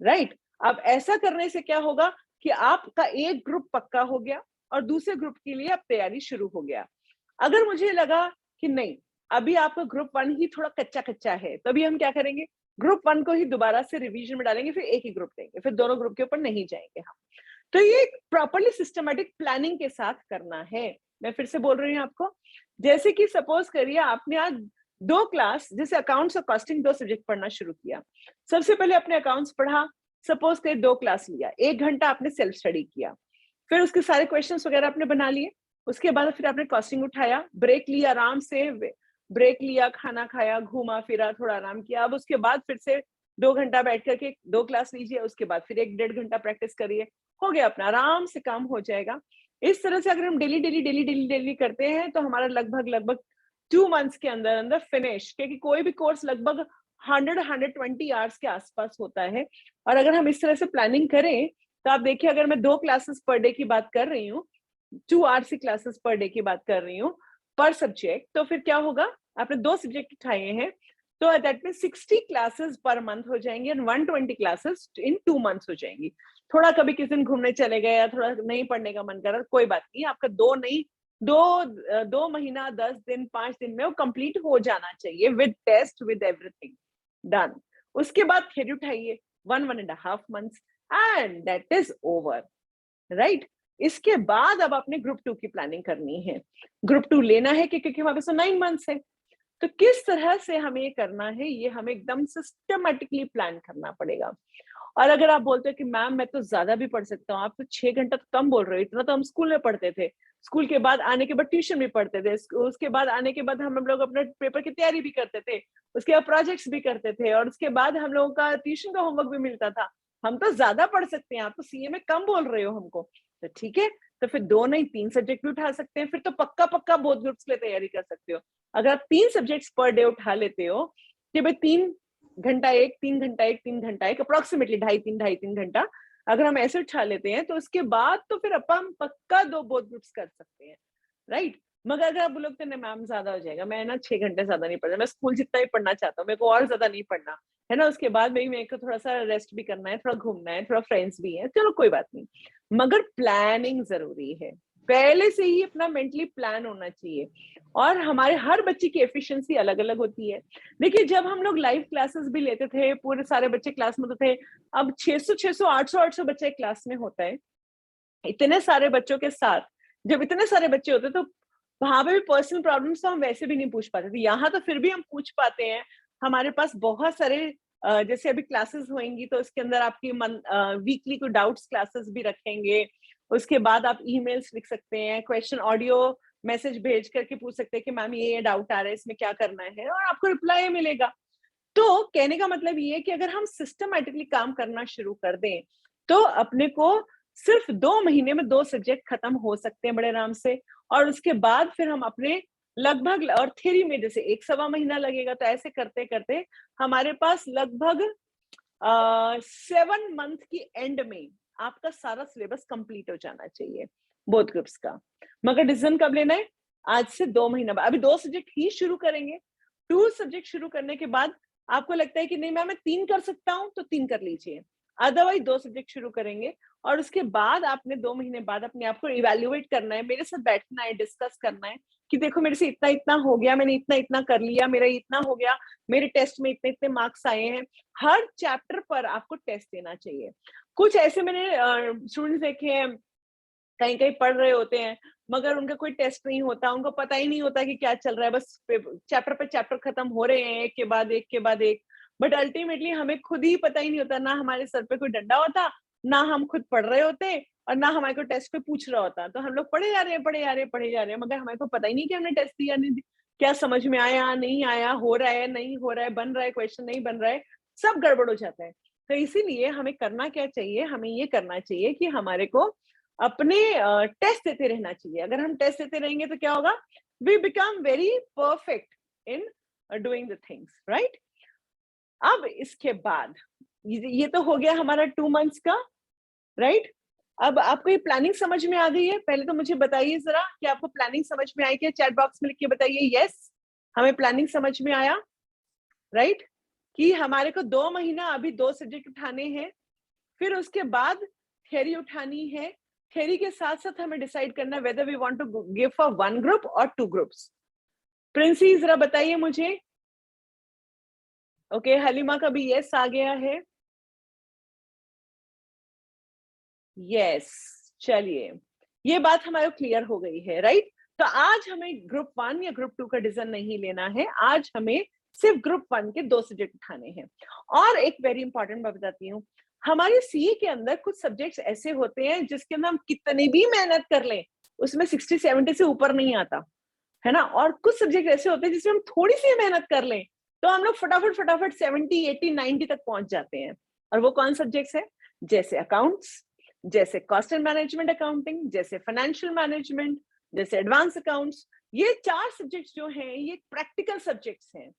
A: राइट? अब ऐसा करने से क्या होगा कि आपका एक ग्रुप पक्का हो गया और दूसरे ग्रुप के लिए अब तैयारी शुरू हो गया। अगर मुझे लगा कि नहीं अभी आपका ग्रुप 1 ही थोड़ा कच्चा कच्चा है, तभी हम क्या करेंगे, ग्रुप 1 को ही दोबारा से रिवीजन में डालेंगे, फिर एक ही ग्रुप देंगे, फिर दोनों ग्रुप के ऊपर नहीं जाएंगे हम। तो ये प्रॉपरली सिस्टमेटिक प्लानिंग के साथ करना है। मैं फिर से बोल रही हूँ आपको, जैसे कि सपोज करिए आपने आज 2 क्लास, जैसे अकाउंट्स और कॉस्टिंग 2 सब्जेक्ट पढ़ना शुरू किया। सबसे पहले आपने अकाउंट्स पढ़ा, सपोज करिए 2 क्लास लिया, 1 घंटा आपने सेल्फ स्टडी किया, फिर उसके सारे क्वेश्चंस वगैरह आपने बना लिए। उसके बाद फिर आपने कॉस्टिंग उठाया, ब्रेक लिया, आराम से ब्रेक लिया, खाना खाया, घूमा फिरा, थोड़ा आराम किया। अब उसके बाद फिर से 2 घंटा बैठ करके 2 क्लास लीजिए, उसके बाद फिर 1 डेढ़ घंटा प्रैक्टिस करिए, हो गया अपना, आराम से काम हो जाएगा। इस तरह से अगर हम डेली करते हैं तो हमारा लगभग 2 मंथ्स के अंदर अंदर फिनिश, क्योंकि कोई भी कोर्स लगभग 100-120 आवर्स के आसपास होता है। और अगर हम इस तरह से प्लानिंग करें तो आप देखिए, अगर मैं 2 क्लासेस पर डे की बात कर रही हूँ, 2 आवर्स की क्लासेस पर डे की बात कर रही हूँ पर सब्जेक्ट, तो फिर क्या होगा, आपने 2 सब्जेक्ट उठाए हैं तो that mean 60 classes per month हो जाएंगी एंड 120 क्लासेस इन 2 मंथ्स हो जाएंगी। थोड़ा कभी किसी दिन घूमने चले गए या थोड़ा नहीं पढ़ने का मन कर रहा, कोई बात नहीं, आपका 2 नहीं 2 महीना 10 दिन 5 दिन में वो कंप्लीट हो जाना चाहिए, with test with everything done. उसके बाद थ्योरी उठाइए 1.5 months and that is over. Right? इसके बाद अब आपने ग्रुप 2 की प्लानिंग करनी है। ग्रुप 2 लेना है क्योंकि हमारे पास 9 मंथ्स है। तो किस तरह से हमें ये करना है, ये हमें एकदम सिस्टमेटिकली प्लान करना पड़ेगा। और अगर आप बोलते हो कि मैम मैं तो ज्यादा भी पढ़ सकता हूँ, आप तो 6 घंटा तो कम बोल रहे हो, इतना तो हम स्कूल में पढ़ते थे, स्कूल के बाद आने के बाद ट्यूशन भी पढ़ते थे, उसके बाद आने के बाद हम लोग अपने पेपर की तैयारी भी करते थे, उसके बाद प्रोजेक्ट्स भी करते थे, और उसके बाद हम लोगों का ट्यूशन का होमवर्क भी मिलता था। हम तो ज्यादा पढ़ सकते हैं, आप तो सीए में कम बोल रहे हो हमको। तो ठीक है, तो फिर 2 नहीं 3 सब्जेक्ट भी उठा सकते हैं, फिर तो पक्का पक्का बोथ ग्रुप्स के लिए तैयारी कर सकते हो। अगर आप 3 सब्जेक्ट्स पर डे उठा लेते हो कि भाई 3 घंटा एक, 3 घंटा एक, 3 घंटा एक, अप्रोक्सीमेटली ढाई तीन घंटा अगर हम ऐसे उठा लेते हैं, तो उसके बाद तो फिर अपन पक्का 2 बोथ ग्रुप्स कर सकते हैं। राइट? मगर अगर आप बोलोगे तो मैम ज्यादा हो जाएगा, मैं ना 6 घंटे ज्यादा नहीं पढ़ना, मैं स्कूल जितना ही पढ़ना चाहता हूँ, मेरे को और ज्यादा नहीं पढ़ना है ना, उसके बाद मेरे को थोड़ा सा रेस्ट भी करना है, थोड़ा घूमना है, थोड़ा फ्रेंड्स भी हैं, चलो कोई बात नहीं, मगर प्लानिंग जरूरी है। पहले से ही अपना मेंटली प्लान होना चाहिए। और हमारे हर बच्चे की एफिशिएंसी अलग अलग होती है। देखिए, जब हम लोग लाइव क्लासेस भी लेते थे, पूरे सारे बच्चे क्लास में होते थे, अब 600 800 बच्चे क्लास में होता है। इतने सारे बच्चों के साथ जब इतने सारे बच्चे होते तो वहां पे भी पर्सनल प्रॉब्लम्स तो हम वैसे भी नहीं पूछ पाते थे, यहाँ तो फिर भी हम पूछ पाते हैं। हमारे पास बहुत सारे जैसे अभी क्लासेस होंगी तो उसके अंदर आपकी वीकली कोई डाउट्स क्लासेस भी रखेंगे। उसके बाद आप ईमेल्स लिख सकते हैं, क्वेश्चन ऑडियो मैसेज भेज करके पूछ सकते हैं कि मैम ये डाउट आ रहा है, इसमें क्या करना है, और आपको रिप्लाई मिलेगा। तो कहने का मतलब ये है कि अगर हम सिस्टमैटिकली काम करना शुरू कर दें तो अपने को सिर्फ 2 महीने में 2 सब्जेक्ट खत्म हो सकते हैं बड़े आराम से। और उसके बाद फिर हम अपने लगभग, और थ्योरी में जैसे 1 सवा महीना लगेगा, तो ऐसे करते करते हमारे पास लगभग 7 मंथ की एंड में आपका सारा सिलेबस कंप्लीट हो जाना चाहिए बोथ ग्रुप्स का। मगर डिसीजन कब लेना है? आज से 2 महीना बाद। अभी 2 सब्जेक्ट ही शुरू करेंगे। 2 सब्जेक्ट शुरू करने के बाद आपको लगता है कि नहीं मैम मैं 3 कर सकता हूँ, तो 3 कर लीजिए। अदरवाइज 2 सब्जेक्ट शुरू करेंगे और उसके बाद आपने 2 महीने बाद अपने आप को इवैल्यूएट करना है, मेरे साथ बैठना है, डिस्कस करना है कि देखो मेरे से इतना इतना हो गया, मैंने इतना इतना कर लिया, मेरा इतना हो गया, मेरे टेस्ट में इतने इतने मार्क्स आए हैं। हर चैप्टर पर आपको टेस्ट देना चाहिए। कुछ ऐसे मैंने स्टूडेंट्स देखे हैं, कहीं कहीं पढ़ रहे होते हैं मगर उनका कोई टेस्ट नहीं होता, उनको पता ही नहीं होता कि क्या चल रहा है, बस चैप्टर पे चैप्टर खत्म हो रहे हैं एक के बाद एक के बाद एक। बट अल्टीमेटली हमें खुद ही पता ही नहीं होता, ना हमारे सर पे कोई डंडा होता, ना हम खुद पढ़ रहे होते और ना हमारे को टेस्ट पे पूछ रहा होता। तो हम लोग पढ़े जा रहे हैं पढ़े जा रहे हैं पढ़े जा रहे हैं, मगर हमारे को पता ही नहीं कि हमने टेस्ट दिया नहीं, क्या समझ में आया नहीं आया, हो रहा है नहीं हो रहा है, बन रहा है क्वेश्चन नहीं बन रहा है, सब गड़बड़ हो जाता है। तो इसीलिए हमें करना क्या चाहिए, हमें ये करना चाहिए कि हमारे को अपने टेस्ट देते रहना चाहिए। अगर हम टेस्ट देते रहेंगे तो क्या होगा, we become very perfect in doing the things, right. अब इसके बाद ये तो हो गया हमारा 2 मंथ्स का, राइट। अब आपको ये प्लानिंग समझ में आ गई है? पहले तो मुझे बताइए जरा कि आपको प्लानिंग समझ में आई क्या? चैट बॉक्स में लिख के बताइए यस, हमें प्लानिंग समझ में आया, राइट। कि हमारे को 2 महीना अभी 2 सब्जेक्ट उठाने हैं, फिर उसके बाद थ्योरी उठानी है। थ्योरी के साथ साथ हमें डिसाइड करना है whether we want to give for 1 group or 2 groups। Princy जरा बताइए मुझे। ओके, हलीमा का भी यस आ गया है। यस, चलिए ये बात हमारे क्लियर हो गई है, राइट। तो आज हमें ग्रुप 1 या ग्रुप 2 का डिसीजन नहीं लेना है, आज हमें सिर्फ ग्रुप 1 के 2 सब्जेक्ट उठाने हैं। और एक वेरी इंपॉर्टेंट बात बताती हूँ, हमारे सीए के अंदर कुछ सब्जेक्ट्स ऐसे होते हैं जिसके अंदर हम कितनी भी मेहनत कर लें उसमें 60-70 से ऊपर नहीं आता है ना। और कुछ सब्जेक्ट ऐसे होते हैं जिसमें हम थोड़ी सी मेहनत कर लें तो हम लोग फटाफट फटाफट 70, 80, 90 तक पहुंच जाते हैं। और वो कौन सब्जेक्ट्स है? जैसे अकाउंट्स, जैसे कॉस्ट एंड मैनेजमेंट अकाउंटिंग, जैसे फाइनेंशियल मैनेजमेंट, जैसे एडवांस अकाउंट्स। ये 4 सब्जेक्ट्स जो हैं ये प्रैक्टिकल सब्जेक्ट्स हैं।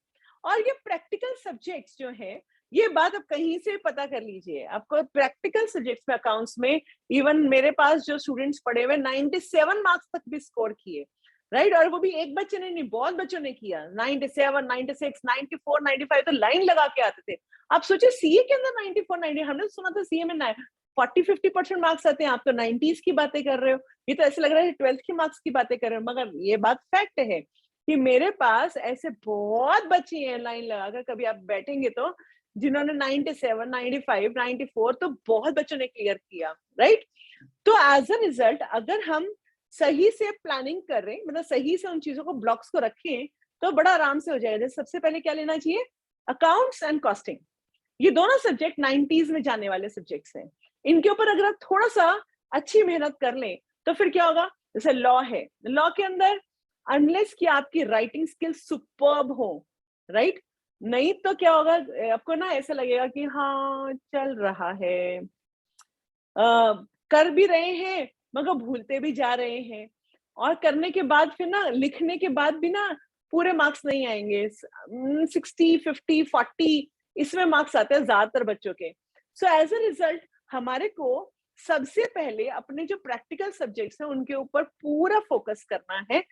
A: और ये प्रैक्टिकल सब्जेक्ट्स जो है, ये बात आप कहीं से पता कर लीजिए, आपको प्रैक्टिकल सब्जेक्ट्स में अकाउंट्स में इवन मेरे पास जो स्टूडेंट्स पढ़े हुए 97 मार्क्स तक भी स्कोर किए, राइट। और वो भी एक बच्चे ने नहीं, बहुत बच्चों ने किया। 97, 96, 94, 95 तो लाइन लगा के आते थे। आप सोचिए सीए के अंदर 94, 90, हमने सुना था सीए में 40-50% मार्क्स आते हैं, आप तो 90s की बातें कर रहे हो। ये तो ऐसे लग रहा है 12th के मार्क्स की बातें कर रहे हो। मगर ये बात फैक्ट है कि मेरे पास ऐसे बहुत बच्चे हैं लाइन लगाकर, कभी आप बैठेंगे तो, जिन्होंने 97, 95, 94 तो बहुत बच्चों ने क्लियर किया, राइट। तो एज अ रिजल्ट अगर हम सही से प्लानिंग कर रहे हैं, मतलब सही से उन चीजों को ब्लॉक्स को रखें, तो बड़ा आराम से हो जाएगा। सबसे पहले क्या लेना चाहिए? Accounts and costing. ये दोनों सब्जेक्ट 90s में जाने वाले सब्जेक्ट्स हैं। इनके ऊपर अगर आप थोड़ा सा अच्छी मेहनत कर लें तो फिर क्या होगा, जैसे लॉ है, लॉ के अंदर अनलेस कि आपकी राइटिंग स्किल सुपर्ब हो, राइट, नहीं तो क्या होगा, आपको ना ऐसा लगेगा कि हाँ चल रहा है, कर भी रहे हैं मगर भूलते भी जा रहे हैं। और करने के बाद फिर ना लिखने के बाद भी ना पूरे मार्क्स नहीं आएंगे, 60, 50, 40 इसमें मार्क्स आते हैं ज्यादातर बच्चों के। सो एज अ रिजल्ट हमारे को सबसे पहले अपने जो प्रैक्टिकल सब्जेक्ट्स हैं उनके ऊपर पूरा फोकस करना है,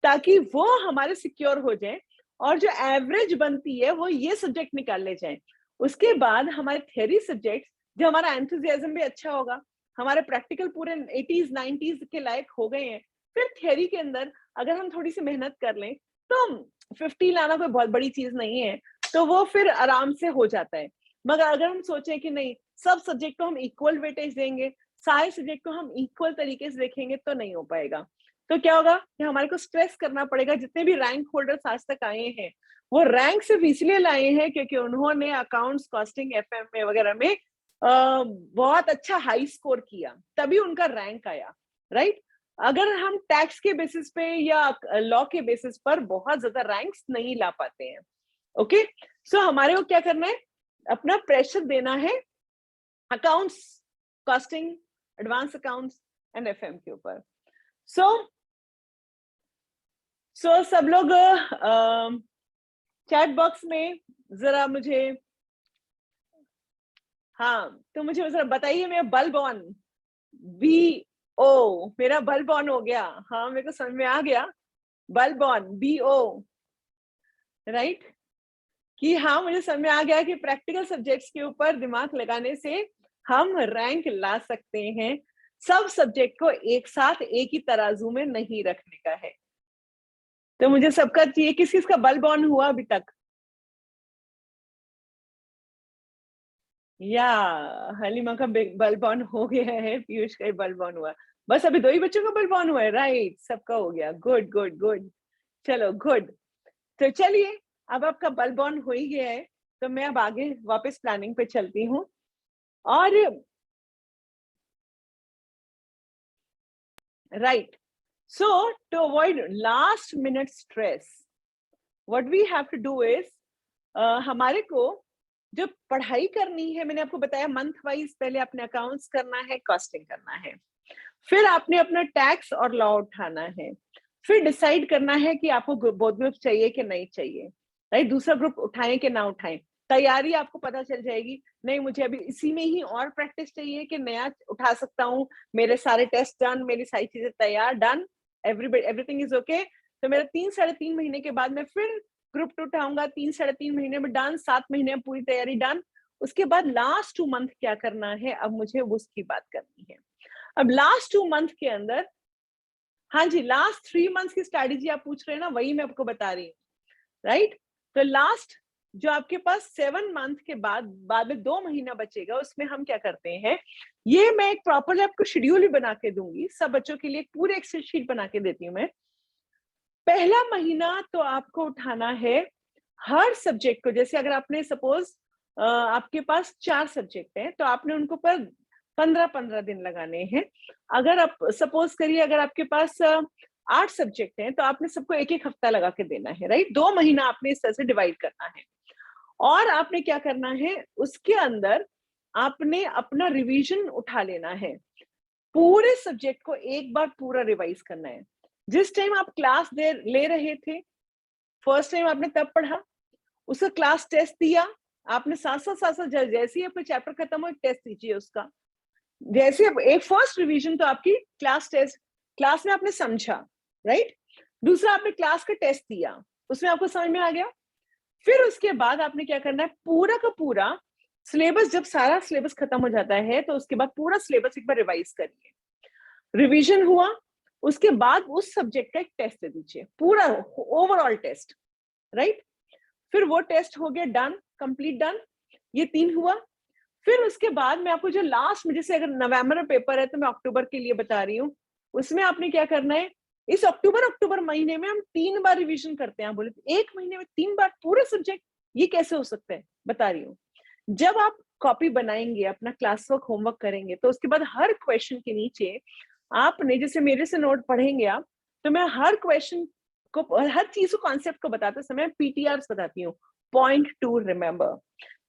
A: ताकि वो हमारे सिक्योर हो जाए और जो एवरेज बनती है वो ये सब्जेक्ट निकाल ले जाए। उसके बाद हमारे थ्योरी सब्जेक्ट, जो हमारा एंथुजियाज्म भी अच्छा होगा, हमारे प्रैक्टिकल पूरे 80s 90s के लायक हो गए हैं, फिर थ्योरी के अंदर अगर हम थोड़ी सी मेहनत कर लें तो 50 लाना कोई बहुत बड़ी चीज नहीं है, तो वो फिर आराम से हो जाता है। मगर अगर हम सोचें कि नहीं सब सब्जेक्ट को हम इक्वल वेटेज देंगे, सारे सब्जेक्ट को हम इक्वल तरीके से देखेंगे, तो नहीं हो पाएगा। तो क्या होगा कि हमारे को स्ट्रेस करना पड़ेगा। जितने भी रैंक होल्डर्स आज तक आए हैं वो रैंक सिर्फ इसलिए लाए हैं क्योंकि उन्होंने अकाउंट्स, कॉस्टिंग, एफएम वगैरह में बहुत अच्छा हाई स्कोर किया, तभी उनका रैंक आया, राइट। अगर हम टैक्स के बेसिस पे या लॉ के बेसिस पर बहुत ज्यादा रैंक्स नहीं ला पाते हैं। ओके, सो हमारे को क्या करना है, अपना प्रेशर देना है accounts, costing, advance accounts and FM के ऊपर। सो सब लोग चैट बॉक्स में जरा मुझे हाँ, तो मुझे जरा बताइए, मेरा बल्ब ऑन, BO, मेरा बल्ब ऑन हो गया। हाँ, मेरे को समझ में आ गया, बल्ब ऑन, BO, राइट? कि हाँ, मुझे समझ में आ गया कि प्रैक्टिकल सब्जेक्ट्स के ऊपर दिमाग लगाने से हम रैंक ला सकते हैं। सब सब्जेक्ट को एक साथ एक ही तराजू में नहीं रखने का है। तो मुझे सबका चाहिए, किस किस का बल्ब ऑन हुआ अभी तक? या हलीमा का बल्ब ऑन हो गया है, पीयूष का बल्ब ऑन हुआ। बस अभी 2 ही बच्चों का बल्ब ऑन हुआ है, राइट? सबका हो गया, गुड गुड गुड। चलो गुड। तो चलिए, अब आपका बल्ब ऑन हो ही गया है, तो मैं अब आगे वापस प्लानिंग पे चलती हूँ। और right, so to avoid last minute stress, what we have to do is, हमारे को जो पढ़ाई करनी है, मैंने आपको बताया मंथ वाइज पहले अपने अकाउंट्स करना है, कॉस्टिंग करना है, फिर आपने अपना टैक्स और लॉ उठाना है, फिर डिसाइड करना है कि आपको बोथ ग्रुप चाहिए कि नहीं चाहिए, राइट? दूसरा ग्रुप उठाएं कि ना उठाएं। तैयारी आपको पता चल जाएगी, नहीं मुझे अभी इसी में ही और प्रैक्टिस चाहिए कि नया उठा सकता हूँ, मेरे सारे टेस्ट डन, मेरी सारी चीजें तैयार, डन, एवरीथिंग इज ओके। तो मेरा 3-3.5 महीने के बाद मैं फिर ग्रुप 2 उठाऊंगा, 3-3.5 महीने में डन, 7 महीने में पूरी तैयारी डन। उसके बाद लास्ट 2 मंथ क्या करना है, अब मुझे उसकी बात करनी है। अब लास्ट 2 मंथ के अंदर, हाँ जी, लास्ट 3 मंथ्स की स्ट्रैटेजी आप पूछ रहे हैं ना, वही मैं आपको बता रही हूँ, राइट? तो लास्ट जो आपके पास 7 मंथ के बाद में 2 महीना बचेगा, उसमें हम क्या करते हैं, ये मैं एक प्रॉपर आपको शेड्यूल भी बना के दूंगी, सब बच्चों के लिए पूरे एक्सेल शीट बना के देती हूँ मैं। पहला महीना तो आपको उठाना है हर सब्जेक्ट को, जैसे अगर आपने सपोज आपके पास 4 सब्जेक्ट हैं, तो आपने उनको पर 15-15 दिन लगाने हैं। अगर आप सपोज करिए, अगर आपके पास 8 सब्जेक्ट हैं, तो आपने सबको 1-1 हफ्ता लगा के देना है, राइट? 2 महीना आपने इस तरह से डिवाइड करना है। और आपने क्या करना है, उसके अंदर आपने अपना रिवीजन उठा लेना है, पूरे सब्जेक्ट को एक बार पूरा रिवाइज करना है। जिस टाइम आप क्लास ले रहे थे, फर्स्ट टाइम आपने तब पढ़ा, उसका क्लास टेस्ट दिया, आपने साथ साथ जैसे ही आपका चैप्टर खत्म हो, एक टेस्ट दीजिए उसका। जैसे एक फर्स्ट रिवीजन तो आपकी क्लास टेस्ट, क्लास में आपने समझा, राइट? दूसरा आपने क्लास का टेस्ट दिया, उसमें आपको समझ में आ गया। फिर उसके बाद आपने क्या करना है, पूरा का पूरा सिलेबस, जब सारा सिलेबस खत्म हो जाता है, तो उसके बाद पूरा सिलेबस एक बार रिवाइज करिए। रिवीजन हुआ, उसके बाद उस सब्जेक्ट का एक टेस्ट दे दीजिए, पूरा ओवरऑल टेस्ट, राइट? फिर वो टेस्ट हो गया, डन, कंप्लीट डन, ये 3 हुआ। फिर उसके बाद मैं आपको जो लास्ट में, जैसे अगर नवंबर में पेपर है तो मैं अक्टूबर के लिए बता रही हूँ, उसमें आपने क्या करना है, इस अक्टूबर महीने में हम 3 बार रिवीजन करते हैं। बोले 1 महीने में 3 बार पूरे सब्जेक्ट, ये कैसे हो सकता है? बता रही हूँ। जब आप कॉपी बनाएंगे, अपना क्लास वर्क होमवर्क करेंगे, तो उसके बाद हर क्वेश्चन के नीचे आपने, जैसे मेरे से नोट पढ़ेंगे आप, तो मैं हर क्वेश्चन को, हर चीज को, कॉन्सेप्ट को बताते समय PTRs बताती हूँ, पॉइंट टू रिमेंबर।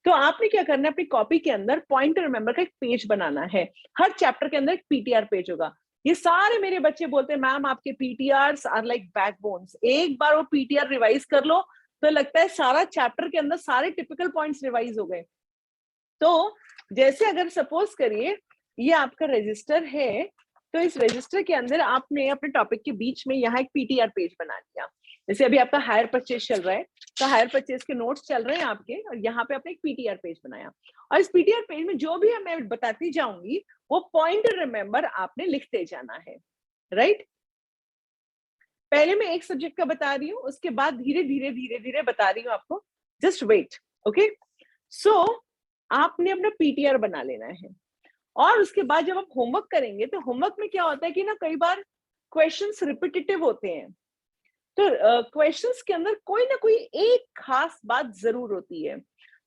A: तो आपने क्या करना है, अपनी कॉपी के अंदर पॉइंट टू रिमेंबर का एक पेज बनाना है। हर चैप्टर के अंदर एक PTR पेज होगा। ये सारे मेरे बच्चे बोलते हैं, मैम आपके PTRs आर लाइक बैकबोन्स। एक बार वो PTR रिवाइज कर लो, तो लगता है सारा चैप्टर के अंदर सारे टिपिकल पॉइंट्स रिवाइज हो गए। तो जैसे अगर सपोज करिए ये आपका रजिस्टर है, तो इस रजिस्टर के अंदर आपने अपने टॉपिक के बीच में यहाँ एक PTR पेज बना लिया। जैसे अभी आपका हायर परचेज चल रहा है, तो हायर परचेज के नोट्स चल रहे हैं आपके, और यहाँ पे आपने एक PTR पेज बनाया, और इस PTR पेज में जो भी मैं बताती जाऊंगी, वो पॉइंट रिमेंबर आपने लिखते जाना है, राइट? पहले मैं एक सब्जेक्ट का बता रही हूँ, उसके बाद धीरे धीरे बता रही हूँ आपको, जस्ट वेट, ओके? सो आपने अपना PTR बना लेना है, और उसके बाद जब आप होमवर्क करेंगे, तो होमवर्क में क्या होता है कि ना, कई बार क्वेश्चंस रिपीटेटिव होते हैं, तो क्वेश्चंस के अंदर कोई ना कोई एक खास बात जरूर होती है,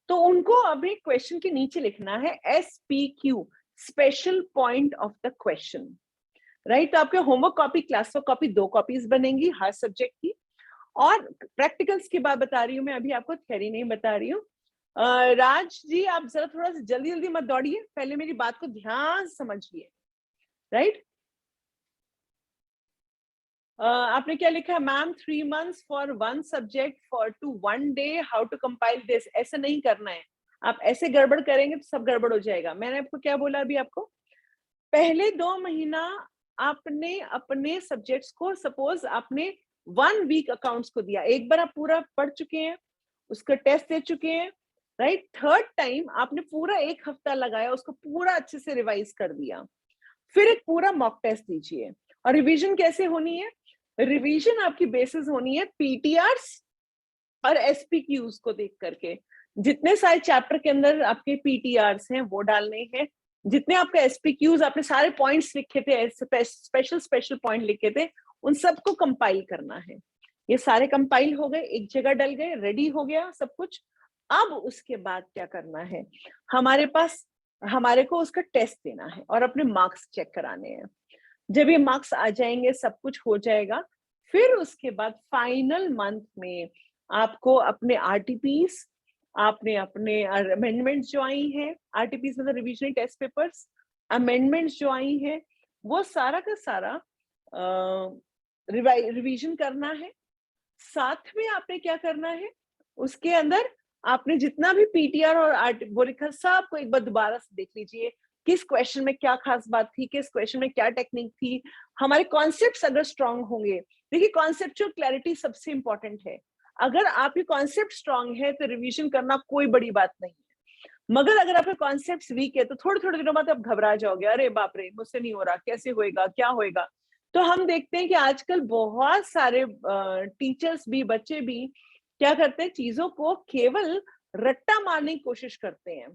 A: तो उनको अभी क्वेश्चन के नीचे लिखना है SPQ, special point of the question, right? तो आपके homework copy, class work copy 2 copies बनेंगी हर सब्जेक्ट की। और प्रैक्टिकल्स की बात बता रही हूँ मैं, अभी आपको थ्योरी नहीं बता रही हूँ। राज जी, आप जरा थोड़ा सा जल्दी मत दौड़िए, पहले मेरी बात को ध्यान से समझिए, राइट? आपने क्या लिखा है, ma'am 3 months for 1 subject for to 1 day, how to compile this? ऐसा नहीं करना है, आप ऐसे गड़बड़ करेंगे तो सब गड़बड़ हो जाएगा। मैंने आपको क्या बोला अभी आपको, पहले 2 महीना आपने अपने सब्जेक्ट्स को, सपोज आपने 1 वीक अकाउंट्स को दिया, एक बार आप पूरा पढ़ चुके हैं, उसका टेस्ट दे चुके हैं, राइट। थर्ड टाइम आपने पूरा 1 हफ्ता लगाया, उसको पूरा अच्छे से रिवाइज कर दिया, फिर एक पूरा मॉक टेस्ट दीजिए। और रिवीजन कैसे होनी है? रिवीजन आपकी बेसिस होनी है पीटीआरस और एसपीक्यूज को देख करके। जितने सारे चैप्टर के अंदर आपके पीटीआरस हैं वो डालने हैं, जितने आपके एसपीक्यूज, आपने सारे पॉइंट्स लिखे थे, स्पेशल पॉइंट लिखे थे, उन सबको कंपाइल करना है। ये सारे कंपाइल हो गए, एक जगह डल गए, रेडी हो गया सब कुछ। अब उसके बाद क्या करना है, हमारे को उसका टेस्ट देना है और अपने मार्क्स चेक कराने हैं। जब ये मार्क्स आ जाएंगे, सब कुछ हो जाएगा, फिर उसके बाद फाइनल मंथ में आपको अपने आरटीपीस, आपने अपने अमेंडमेंट्स जो आई हैं, आरटीपीस मतलब रिविजनल टेस्ट पेपर्स, अमेंडमेंट्स जो आई हैं, वो सारा का सारा रिवीजन करना है। साथ में आपने क्या करना है, उसके अंदर आपने जितना भी पीटीआर और वो लिखा, सबको एक बार दोबारा से देख लीजिए, किस क्वेश्चन में क्या खास बात थी, किस क्वेश्चन में क्या टेक्निक थी। हमारे कॉन्सेप्ट्स अगर स्ट्रांग होंगे, देखिए कॉन्सेप्चुअल क्लैरिटी सबसे इंपॉर्टेंट है। अगर आपके कॉन्सेप्ट स्ट्रांग है तो रिवीजन करना कोई बड़ी बात नहीं है, मगर अगर आपके कॉन्सेप्ट्स वीक है तो थोड़े थोड़े दिनों बाद आप घबरा जाओगे, अरे बाप रे मुझसे नहीं हो रहा, कैसे होएगा, क्या होएगा। तो हम देखते हैं कि आजकल बहुत सारे टीचर्स भी, बच्चे भी क्या करते हैं, चीजों को केवल रट्टा मारने की कोशिश करते हैं,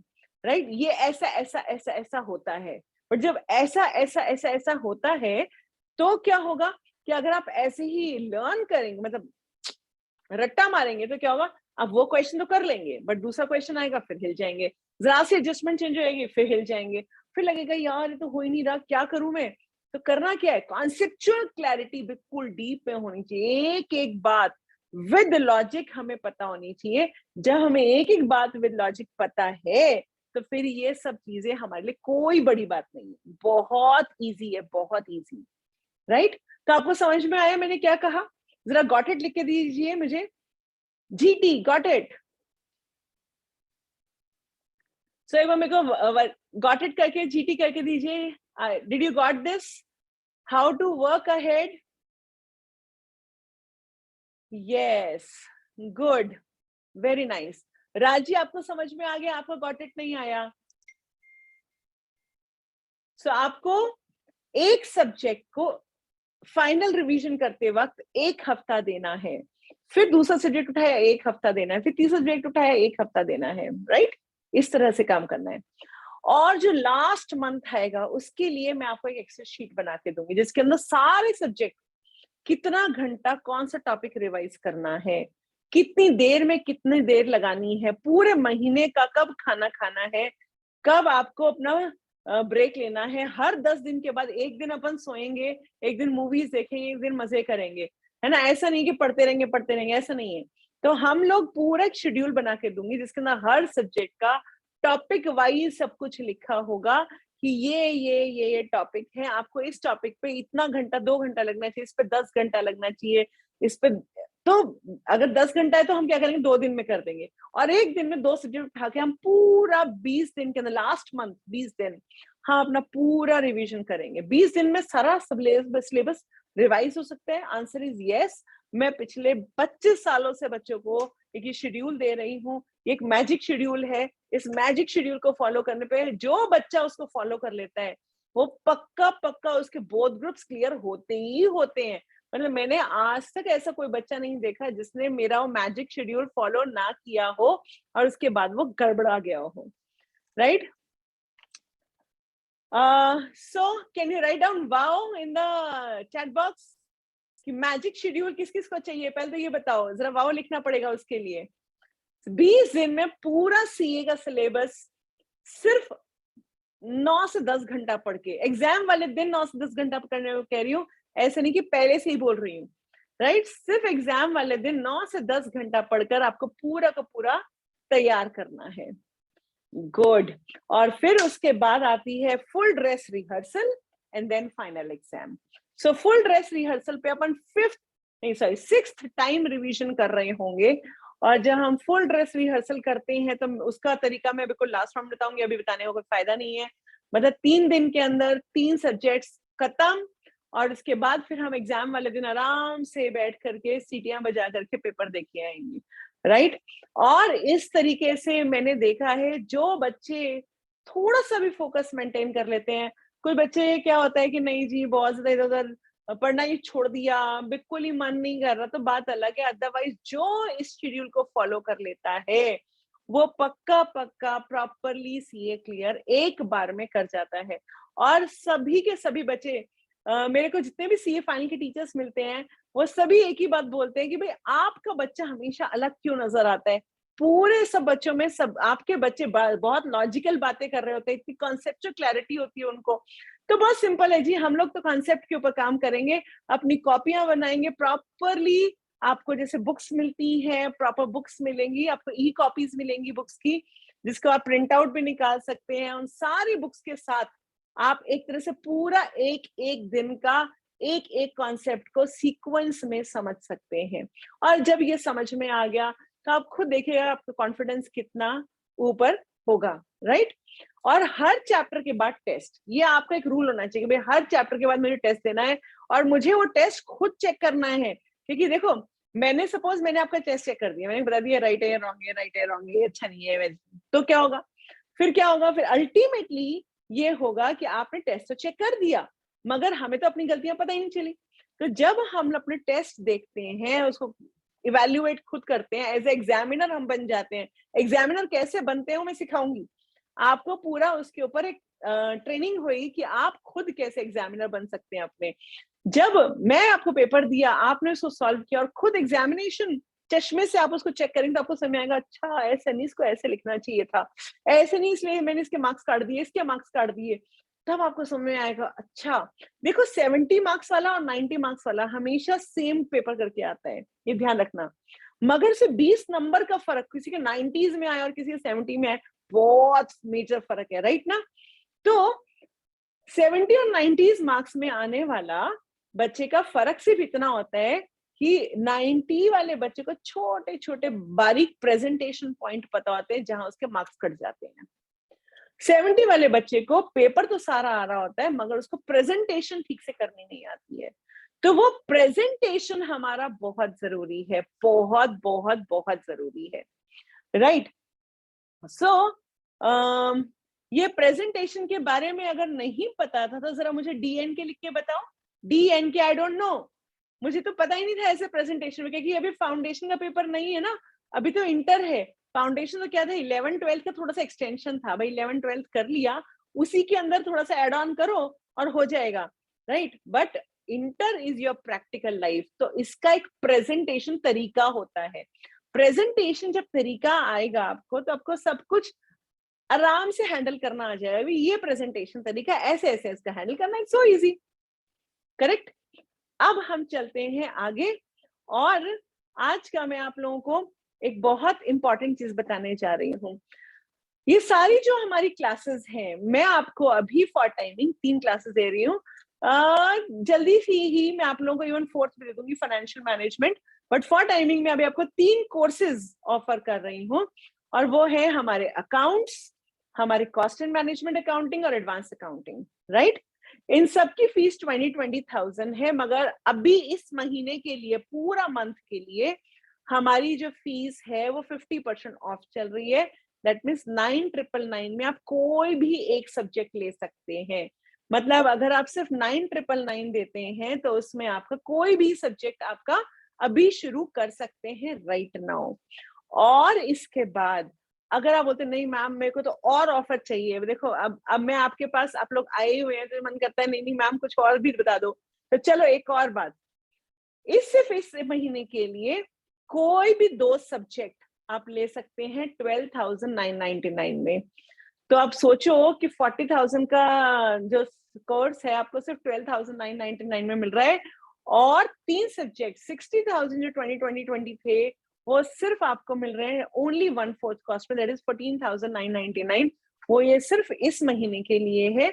A: राइट। ये ऐसा ऐसा ऐसा ऐसा होता है, पर जब ऐसा ऐसा ऐसा ऐसा होता है तो क्या होगा कि अगर आप ऐसे ही लर्न करेंगे, मतलब रट्टा मारेंगे, तो क्या होगा, आप वो क्वेश्चन तो कर लेंगे बट दूसरा क्वेश्चन आएगा फिर हिल जाएंगे, जरा सी एडजस्टमेंट चेंज होएगी फिर हिल जाएंगे, फिर लगेगा यार ये तो हो ही नहीं रहा, क्या करूं मैं। तो करना क्या है, कॉन्सेप्चुअल क्लैरिटी बिल्कुल डीप में होनी चाहिए, एक एक बात विद लॉजिक हमें पता होनी चाहिए। जब हमें एक एक बात विद लॉजिक पता है तो फिर ये सब चीजें हमारे लिए कोई बड़ी बात नहीं है, बहुत इजी है, बहुत इजी, राइट। तो आपको समझ में आया मैंने क्या कहा? जरा गॉट इट लिख के दीजिए मुझे, जीटी गॉट इट। सो एक बार मेरे को गॉट इट करके जीटी करके दीजिए। Did you got this, how to work ahead? Yes, good, very nice. Raji आपको समझ में आ गया, आपको गॉट इट नहीं आया? सो आपको एक सब्जेक्ट को फाइनल रिवीजन करते वक्त 1 हफ्ता देना है, फिर दूसरा सब्जेक्ट उठाया 1 हफ्ता देना है, फिर तीसरा सब्जेक्ट उठाया 1 हफ्ता देना है, राइट। इस तरह से काम करना है। और जो लास्ट मंथ आएगा उसके लिए मैं आपको एक एक्सेल शीट बना के दूंगी जिसके अंदर सारे सब्जेक्ट, कितना घंटा कौन सा टॉपिक रिवाइज करना है, कितनी देर में कितनी देर लगानी है, पूरे महीने का कब खाना खाना है, कब आपको अपना ब्रेक लेना है, हर 10 दिन के बाद एक दिन अपन सोएंगे, एक दिन मूवीज देखेंगे, एक दिन मजे करेंगे, है ना। ऐसा नहीं कि पढ़ते रहेंगे, ऐसा नहीं है। तो हम लोग पूरा एक शेड्यूल बना के दूंगी जिसके अंदर हर सब्जेक्ट का टॉपिक वाइज सब कुछ लिखा होगा कि ये टॉपिक है, आपको इस टॉपिक पे इतना घंटा, 2 घंटा लगना चाहिए, इस पे 10 घंटा लगना चाहिए, इस पे। तो अगर 10 घंटा है तो हम क्या करेंगे, 2 दिन में कर देंगे, और एक दिन में 2 सब्जेक्ट उठा के हम पूरा 20 दिन के अंदर, लास्ट मंथ 20 दिन हम अपना पूरा रिवीजन करेंगे। 20 दिन में सारा सिलेबस रिवाइज हो सकता है? Answer is yes. मैं पिछले 25 सालों से बच्चों को एक शेड्यूल दे रही हूँ, एक मैजिक शेड्यूल है। इस मैजिक शेड्यूल को फॉलो करने पे जो बच्चा उसको फॉलो कर लेता है वो पक्का पक्का उसके बोथ ग्रुप्स क्लियर होते ही होते हैं। मतलब मैंने आज तक ऐसा कोई बच्चा नहीं देखा जिसने मेरा वो मैजिक शेड्यूल फॉलो ना किया हो और उसके बाद वो गड़बड़ा गया हो, right. So can you write down wow in the chat box कि मैजिक शेड्यूल किस किस को चाहिए? पहले तो ये बताओ, जरा वाओ लिखना पड़ेगा उसके लिए। 20 दिन में पूरा सीए का सिलेबस सिर्फ 9 से 10 घंटा पढ़ के, एग्जाम वाले दिन 9 से 10 घंटा पढ़ने को कह रही हूँ, ऐसे नहीं कि पहले से ही बोल रही हूँ, राइट। सिर्फ एग्जाम वाले दिन 9 से 10 घंटा पढ़कर आपको पूरा का पूरा तैयार करना है। गुड। और फिर उसके बाद आती है full dress rehearsal and then final exam. So full dress rehearsal पे अपन 6th टाइम रिवीजन कर रहे होंगे और जब हम फुल ड्रेस रिहर्सल करते हैं तो उसका तरीका मैं बिल्कुल लास्ट में बताऊंगी, अभी बताने का कोई फायदा नहीं है। मतलब 3 दिन के अंदर 3 सब्जेक्ट्स खत्म, और उसके बाद फिर हम एग्जाम वाले दिन आराम से बैठ करके सीटियां बजा करके पेपर दे के आएंगे, राइट। और इस तरीके से मैंने देखा है जो बच्चे थोड़ा सा भी फोकस मेंटेन कर लेते हैं, कोई बच्चे क्या होता है कि नहीं जी बहुत ज्यादा इधर उधर पढ़ना ही छोड़ दिया, बिल्कुल ही मन नहीं कर रहा, तो बात अलग है। अदरवाइज जो इस शेड्यूल को फॉलो कर लेता है वो पक्का पक्का प्रॉपरली सीए क्लियर एक बार में कर जाता है। और सभी के सभी बच्चे मेरे को जितने भी सीए फाइनल के टीचर्स मिलते हैं वो सभी एक ही बात बोलते हैं कि भाई आपका बच्चा हमेशा अलग क्यों नजर आता है। पूरे सब बच्चों में सब आपके बच्चे बहुत लॉजिकल बातें कर रहे होते हैं, इतनी कॉन्सेप्चुअल क्लैरिटी होती है उनको। तो बहुत सिंपल है जी, हम लोग तो कॉन्सेप्ट के ऊपर काम करेंगे, अपनी कॉपियां बनाएंगे प्रॉपरली। आपको जैसे बुक्स मिलती है, प्रॉपर बुक्स मिलेंगी आपको, ई कॉपीज मिलेंगी बुक्स की, जिसको आप प्रिंट आउट भी निकाल सकते हैं। उन सारी बुक्स के साथ आप एक तरह से पूरा एक एक दिन का एक एक कॉन्सेप्ट को सीक्वेंस में समझ सकते हैं। और जब ये समझ में आ गया तो आप खुद देखिएगा आपका कॉन्फिडेंस कितना ऊपर होगा, राइट। और हर चैप्टर के बाद टेस्ट, ये आपका एक रूल होना चाहिए, भाई हर चैप्टर के बाद मुझे टेस्ट देना है और मुझे वो टेस्ट खुद चेक करना है। क्योंकि देखो मैंने सपोज मैंने आपका टेस्ट चेक कर दिया, मैंने बता दिया राइट है या रॉन्ग है, राइट है रॉन्ग है, अच्छा नहीं है, तो क्या होगा फिर अल्टीमेटली ये होगा कि आपने टेस्ट तो चेक कर दिया मगर हमें तो अपनी गलतियां पता ही नहीं चली। तो जब हम अपने टेस्ट देखते हैं, उसको इवेल्युएट खुद करते हैं, एज ए एग्जामिनर हम बन जाते हैं। एग्जामिनर कैसे बनते हैं मैं सिखाऊंगी आपको, पूरा उसके ऊपर एक ट्रेनिंग हुई कि आप खुद कैसे एग्जामिनर बन सकते हैं अपने। जब मैं आपको पेपर दिया, आपने उसको सॉल्व किया और खुद एग्जामिनेशन चश्मे से आप उसको चेक करेंगे तो आपको समझ आएगा अच्छा ऐसे नहीं, इसको ऐसे लिखना चाहिए था, ऐसे नहीं इसलिए मैंने इसके मार्क्स काट दिए, इसके मार्क्स काट दिए। तब आपको समझ में आएगा अच्छा देखो 70 मार्क्स वाला और 90 मार्क्स वाला हमेशा सेम पेपर करके आता है, ये ध्यान रखना। मगर से 20 नंबर का फर्क, किसी के 90s में आया और किसी के 70 में आया, बहुत मेजर फर्क है, राइट ना। तो 70 और 90s मार्क्स में आने वाला बच्चे का फर्क सिर्फ इतना होता है कि 90 वाले बच्चे को छोटे छोटे बारीक प्रेजेंटेशन पॉइंट पता होते हैं जहां उसके मार्क्स कट जाते हैं। 70 वाले बच्चे को पेपर तो सारा आ रहा होता है मगर उसको प्रेजेंटेशन ठीक से करनी नहीं आती है। तो वो प्रेजेंटेशन हमारा बहुत जरूरी है, बहुत बहुत बहुत जरूरी है, राइट। सो ये प्रेजेंटेशन के बारे में अगर नहीं पता था तो जरा मुझे डीएन के लिख के बताओ। डीएन के आई डोंट नो, मुझे तो पता ही नहीं था ऐसे प्रेजेंटेशन में, क्योंकि अभी फाउंडेशन का पेपर नहीं है ना, अभी तो इंटर है। फाउंडेशन तो क्या था 11 12 का थोड़ा सा एक्सटेंशन था, भाई 11 12 कर लिया उसी के अंदर थोड़ा सा एड ऑन करो और हो जाएगा, right. But inter is your practical life, तो इसका एक प्रेजेंटेशन तरीका होता है। प्रेजेंटेशन जब तरीका आएगा आपको तो आपको सब कुछ आराम से हैंडल करना आ जाएगा। ये प्रेजेंटेशन तरीका ऐसे ऐसे इसका हैंडल करना, इट्स सो इजी, करेक्ट। अब हम चलते हैं आगे और आज का मैं आप लोगों को एक बहुत इंपॉर्टेंट चीज बताने जा रही हूँ। ये सारी जो हमारी क्लासेस हैं, मैं आपको अभी फॉर टाइमिंग 3 क्लासेस दे रही हूँ। जल्दी सी ही मैं आप लोगों को इवन 4th भी दे दूंगी, financial management. But for timing में अभी आपको 3 कोर्सेज ऑफर कर रही हूँ और वो है हमारे अकाउंट्स, हमारे कॉस्ट एंड मैनेजमेंट अकाउंटिंग और एडवांस अकाउंटिंग, राइट। इन सब की फीस 20,000 है, मगर अभी इस महीने के लिए पूरा मंथ के लिए हमारी जो फीस है वो 50% ऑफ चल रही है। दैट मीन्स 9,999 में आप कोई भी एक सब्जेक्ट ले सकते हैं। मतलब अगर आप सिर्फ 9,999 देते हैं तो उसमें आपका कोई भी सब्जेक्ट आपका अभी शुरू कर सकते हैं राइट नाउ। और इसके बाद अगर आप बोलते नहीं मैम मेरे को तो और ऑफर चाहिए, देखो अब मैं आपके पास, आप लोग आए हुए हैं तो मन करता है नहीं नहीं मैम कुछ और भी बता दो, तो चलो एक और बात, सिर्फ इस महीने के लिए कोई भी 2 सब्जेक्ट आप ले सकते हैं 12,999 में। तो आप सोचो कि 40,000 का जो कोर्स है आपको सिर्फ 12,999 में मिल रहा है, और 3 सब्जेक्ट 60,000 जो 2020 थे वो सिर्फ आपको मिल रहे हैं ओनली 1/4 कॉस्ट में, दैट इज 14,999। वो ये सिर्फ इस महीने के लिए है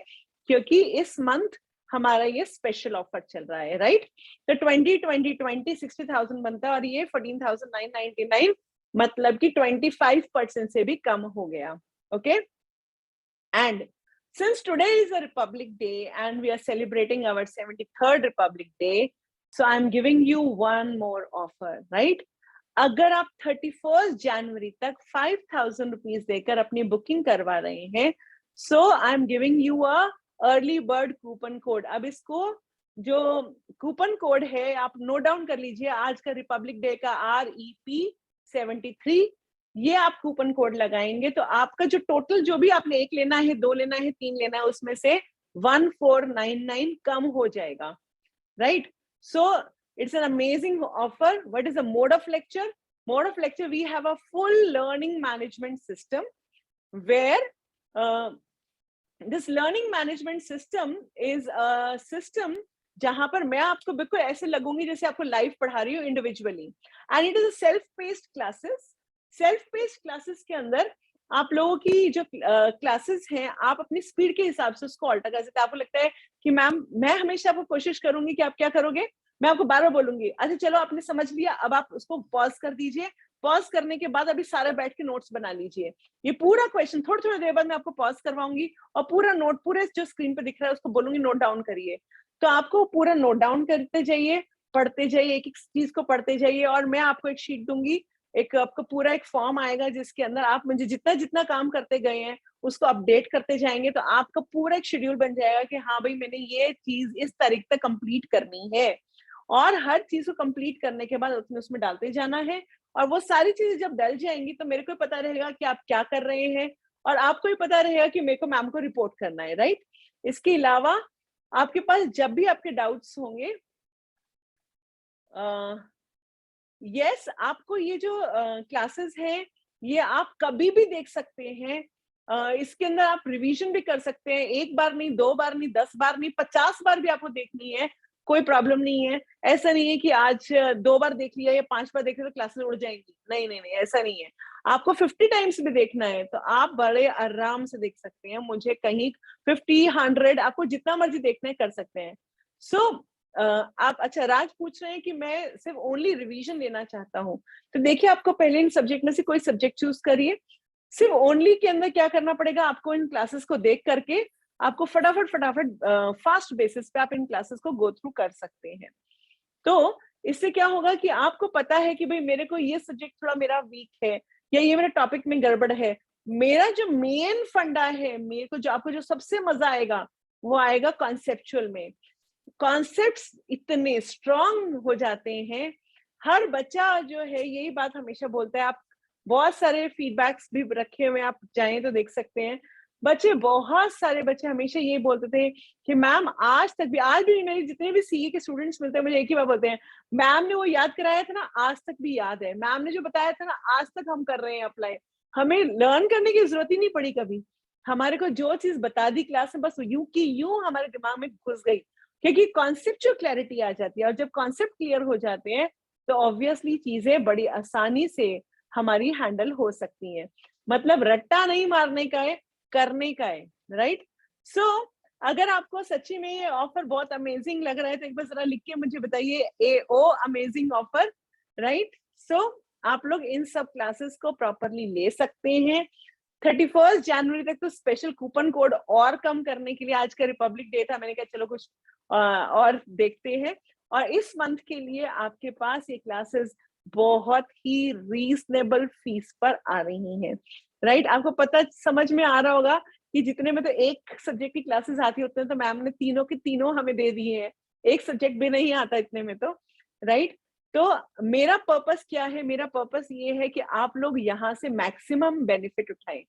A: क्योंकि इस मंथ हमारा ये स्पेशल ऑफर चल रहा है, राइट। तो 20 60,000 बनता है और ये 14,999 मतलब कि 25% से भी कम हो गया. Okay, and since today is a Republic Day and we are celebrating our 73rd Republic Day, so I'm giving you one more offer, right? अगर आप 31 जनवरी तक 5,000 रुपीज देकर अपनी बुकिंग करवा रहे हैं, so I'm giving you a early bird coupon code. अब इसको जो कूपन कोड है आप नोट डाउन कर लीजिए, आज का रिपब्लिक डे का REP73, ये आप कूपन कोड लगाएंगे तो आपका जो टोटल, जो भी आपने 1 लेना है, 2 लेना है, 3 लेना है, उसमें से 1499 कम हो जाएगा, right? So it's an amazing offer. What is the mode of lecture? Mode of lecture, we have a full learning management system where this learning management system is a system जहां पर मैं आपको बिल्कुल ऐसे लगूंगी जैसे आपको लाइव पढ़ा रही हूँ individually, and it is a self paced classes. Self paced classes के अंदर आप लोगों की जो क्लासेस हैं, आप अपनी स्पीड के हिसाब से उसको ऑल्टर कर सकते हैं. आपको लगता है कि मैम मैं हमेशा आपको कोशिश करूंगी कि आप क्या करोगे, मैं आपको बार बार बोलूंगी, अच्छा चलो आपने समझ लिया, अब आप उसको पॉज कर दीजिए. पॉज करने के बाद अभी सारे बैठ के नोट्स बना लीजिए. ये पूरा क्वेश्चन थोड़ी थोड़ी देर बाद मैं आपको पॉज करवाऊंगी और पूरा नोट, पूरे जो स्क्रीन पे दिख रहा है उसको बोलूंगी नोट डाउन करिए. तो आपको पूरा नोट डाउन करते जाइए, पढ़ते जाइए, एक एक चीज को पढ़ते जाइए. और मैं आपको एक शीट दूंगी, एक आपको पूरा एक फॉर्म आएगा जिसके अंदर आप मुझे जितना जितना काम करते गए हैं उसको अपडेट करते जाएंगे, तो आपका पूरा एक शेड्यूल बन जाएगा कि हाँ भाई मैंने ये चीज इस तारीख तक कंप्लीट करनी है. और हर चीज को कंप्लीट करने के बाद उसमें डालते जाना है. और वो सारी चीजें जब डल जाएंगी तो मेरे को पता रहेगा कि आप क्या कर रहे हैं, और आपको भी पता रहेगा कि मेरे को मैम को रिपोर्ट करना है, राइट? इसके अलावा आपके पास जब भी आपके डाउट्स होंगे, यस आपको ये जो क्लासेस हैं ये आप कभी भी देख सकते हैं. इसके अंदर आप रिवीजन भी कर सकते हैं, 1 बार नहीं, 2 बार नहीं, 10 बार नहीं, 50 बार भी आपको देखनी है, कोई प्रॉब्लम नहीं है. ऐसा नहीं है कि आज 2 बार देख लिया या 5 बार देख लिया तो क्लासेस उड़ जाएंगी. नहीं नहीं नहीं, ऐसा नहीं है. आपको 50 टाइम्स भी देखना है तो आप बड़े आराम से देख सकते हैं. मुझे कहीं 50, 100, आपको जितना मर्जी देखना है कर सकते हैं. सो आप, अच्छा राज पूछ रहे हैं कि मैं सिर्फ ओनली रिवीजन लेना चाहता हूँ, तो देखिए आपको पहले इन सब्जेक्ट में से कोई सब्जेक्ट चूज करिए. सिर्फ ओनली के अंदर क्या करना पड़ेगा आपको, इन क्लासेस को देख करके आपको फटाफट फास्ट बेसिस पे आप इन क्लासेस को गो थ्रू कर सकते हैं. तो इससे क्या होगा कि आपको पता है कि भाई मेरे को ये सब्जेक्ट थोड़ा मेरा वीक है या ये मेरे टॉपिक में गड़बड़ है. मेरा जो मेन फंडा है, मेरे को जो, आपको जो सबसे मजा आएगा वो आएगा कॉन्सेप्चुअल में. कॉन्सेप्ट्स इतने स्ट्रांग हो जाते हैं, हर बच्चा जो है यही बात हमेशा बोलता है. आप बहुत सारे फीडबैक्स भी रखे हुए, आप चाहें तो देख सकते हैं. बच्चे, बहुत सारे बच्चे हमेशा ये बोलते थे कि मैम आज भी मेरे जितने भी सीए के स्टूडेंट्स मिलते हैं मुझे एक ही बात बोलते हैं, मैम ने वो याद कराया था ना, आज तक भी याद है, मैम ने जो बताया था ना आज तक हम कर रहे हैं अप्लाई, हमें लर्न करने की जरूरत ही नहीं पड़ी कभी. हमारे को जो चीज बता दी क्लास में बस यूं की यूं हमारे दिमाग में घुस गई, क्योंकि कॉन्सेप्चुअल क्लैरिटी आ जाती है. और जब कॉन्सेप्ट क्लियर हो जाते हैं तो ऑब्वियसली चीजें बड़ी आसानी से हमारी हैंडल हो सकती हैं. मतलब रट्टा नहीं मारने का है, करने का है, राइट? सो अगर आपको सच्ची में ये ऑफर बहुत अमेजिंग लग रहा है तो एक बार जरा लिख के मुझे बताइए, AO अमेजिंग ऑफर, राइट? सो आप लोग इन सब क्लासेस को प्रॉपरली ले सकते हैं. 31 जनवरी तक तो स्पेशल कूपन कोड और कम करने के लिए, आज का रिपब्लिक डे था, मैंने कहा चलो कुछ और देखते हैं. और इस मंथ के लिए आपके पास ये क्लासेस बहुत ही रीजनेबल फीस पर आ रही हैं, राइट? आपको पता समझ में आ रहा होगा कि जितने में तो एक सब्जेक्ट की क्लासेस आती होती हैं तो मैम ने तीनों के तीनों हमें दे दिए हैं, एक सब्जेक्ट भी नहीं आता इतने में तो, राइट? तो मेरा पर्पस क्या है? मेरा पर्पस ये है कि आप लोग यहाँ से मैक्सिमम बेनिफिट उठाएं.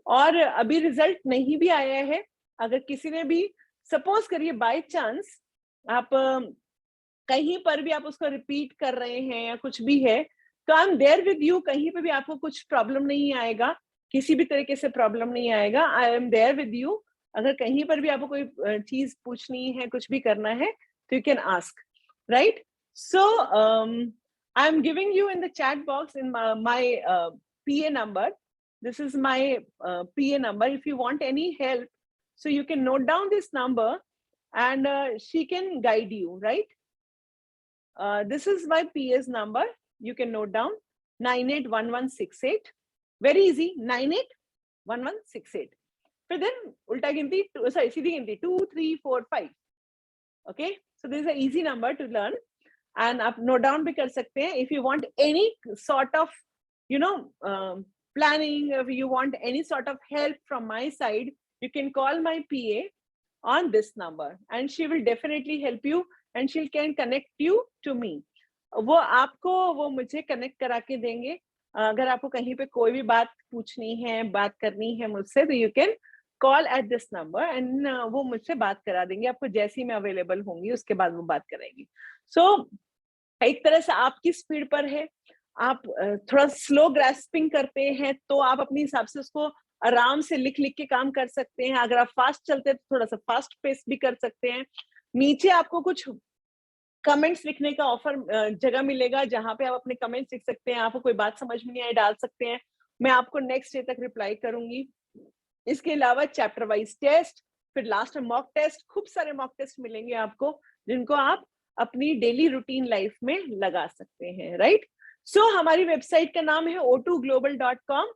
A: और अभी रिजल्ट नहीं भी आया है, अगर किसी ने भी सपोज करिए बाय चांस आप कहीं पर भी आप उसको रिपीट कर रहे हैं या कुछ भी है, तो I am there with you. कहीं पे भी आपको कुछ प्रॉब्लम नहीं आएगा, किसी भी तरीके से प्रॉब्लम नहीं आएगा. I am there with you. अगर कहीं पर भी आपको कोई चीज पूछनी है, कुछ भी करना है तो you can ask, right? So I am giving you in the chat box in my PA number. This is my PA number. If you want any help, so you can note down this number and she can guide you, right? This is my PA's number. You can note down. 981168. Very easy, 981168. फिर then उल्टा गिनती, sorry सीधी गिनती 2 3 4 5. Okay, so this is a easy number two learn and आप note down भी कर सकते हैं. If you want any sort of planning, if you want any sort of help from my side, you can call my PA on this number and she will definitely help you and she can connect you to me. वो आपको वो मुझे connect करा के देंगे. अगर आपको कहीं पे कोई भी बात पूछनी है, बात करनी है मुझसे, तो you can call at this number and वो मुझसे बात करा देंगे. आपको जैसी मैं अवेलेबल होंगी उसके बाद वो बात करेंगी. सो एक तरह से आपकी स्पीड पर है. आप थोड़ा स्लो ग्रास्पिंग करते हैं तो आप अपने हिसाब से उसको आराम से लिख लिख के काम कर सकते हैं. अगर आप फास्ट चलते हैं तो थोड़ा सा फास्ट पेस भी कर सकते हैं. नीचे आपको कुछ कमेंट्स लिखने का ऑफर जगह मिलेगा जहां पे आप अपने कमेंट्स लिख सकते हैं. आपको कोई बात समझ में नहीं आई, डाल सकते हैं. मैं आपको नेक्स्ट डे तक रिप्लाई करूंगी. इसके अलावा चैप्टर वाइज टेस्ट, फिर लास्ट में मॉक टेस्ट. खूब सारे मॉक टेस्ट मिलेंगे आपको जिनको आप अपनी डेली रूटीन लाइफ में लगा सकते हैं. राइट. सो हमारी वेबसाइट का नाम है o2global.com,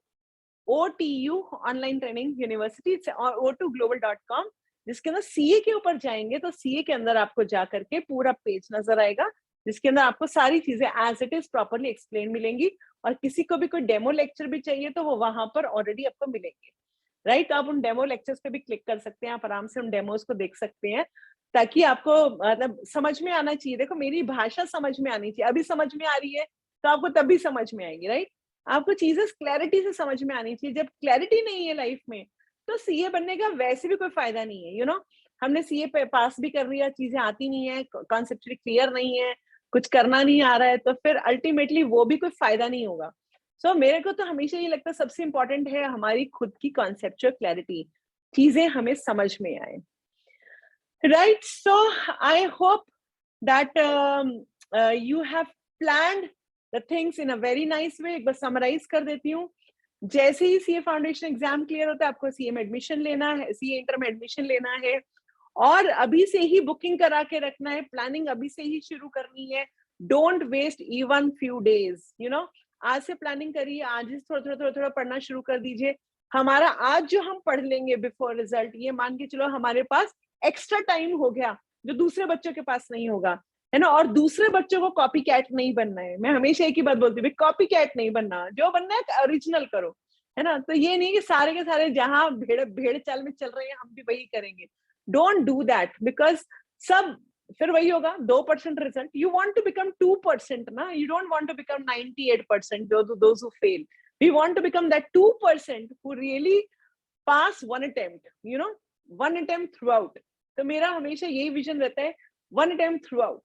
A: OTU online training university, o2global.com. जिसके अंदर सीए के ऊपर जाएंगे तो सीए के अंदर आपको जा करके पूरा पेज नजर आएगा जिसके अंदर आपको सारी चीजें as it is properly explain मिलेंगी. और किसी को भी कोई डेमो लेक्चर भी चाहिए तो वो वहां पर ऑलरेडी आपको मिलेंगे. राइट. तो आप उन डेमो लेक्चर्स पे भी क्लिक कर सकते हैं. आप आराम से उन डेमोज को देख सकते हैं ताकि आपको मतलब समझ में आना चाहिए. देखो, मेरी भाषा समझ में आनी चाहिए. अभी समझ में आ रही है तो आपको तभी समझ में आएगी. राइट. आपको चीजें क्लैरिटी से समझ में आनी चाहिए. जब क्लैरिटी नहीं है लाइफ में तो सीए बनने का वैसे भी कोई फायदा नहीं है. यू नो, हमने सीए पे पास भी कर लिया, चीजें आती नहीं है, कॉन्सेप्चुअली क्लियर नहीं है, कुछ करना नहीं आ रहा है, तो फिर अल्टीमेटली वो भी कोई फायदा नहीं होगा. सो मेरे को तो हमेशा ये लगता है सबसे इंपॉर्टेंट है हमारी खुद की कॉन्सेप्चुअल क्लैरिटी, चीजें हमें समझ में आए. Right. So I hope that you have planned the things in a very nice way. एक बार समराइज कर देती हूँ. जैसे ही सीए फाउंडेशन एग्जाम क्लियर होता है आपको सीए में एडमिशन लेना है, सीए इंटर में एडमिशन लेना है और अभी से ही बुकिंग करा के रखना है. प्लानिंग अभी से ही शुरू करनी है. Don't waste even few days. You know, आज से प्लानिंग करिए. आज ही थोड़ा पढ़ना शुरू कर दीजिए. हमारा आज जो हम पढ़ लेंगे बिफोर रिजल्ट, ये मान के चलो हमारे पास एक्स्ट्रा टाइम हो गया जो दूसरे बच्चों के पास नहीं होगा, है ना. और दूसरे बच्चों को कॉपी कैट नहीं बनना है. मैं हमेशा एक ही बात बोलती हूँ, कॉपी कैट नहीं बनना. जो बनना है ओरिजिनल करो, है ना. तो ये नहीं कि सारे के सारे जहां भेड़ चाल में चल रहे हैं हम भी वही करेंगे. डोंट डू दैट बिकॉज सब फिर वही होगा 2% result. You want to become 2% ना. You don't want to become 98% those who fail. We want to become that 2% who really pass one attempt, you know, one attempt throughout. तो मेरा हमेशा यही vision रहता है, one attempt throughout.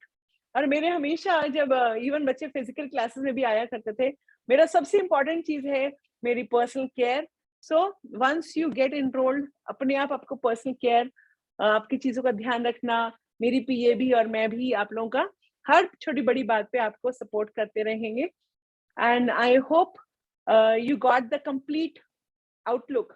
A: और मेरे हमेशा जब इवन बच्चे फिजिकल क्लासेस में भी आया करते थे, मेरा सबसे इंपॉर्टेंट चीज है मेरी personal care. So once you get enrolled, अपने आप आपको पर्सनल केयर, आपकी चीजों का ध्यान रखना. मेरी पीए भी और मैं भी आप लोगों का हर छोटी बड़ी बात पे आपको सपोर्ट करते रहेंगे. And I hope you got the complete outlook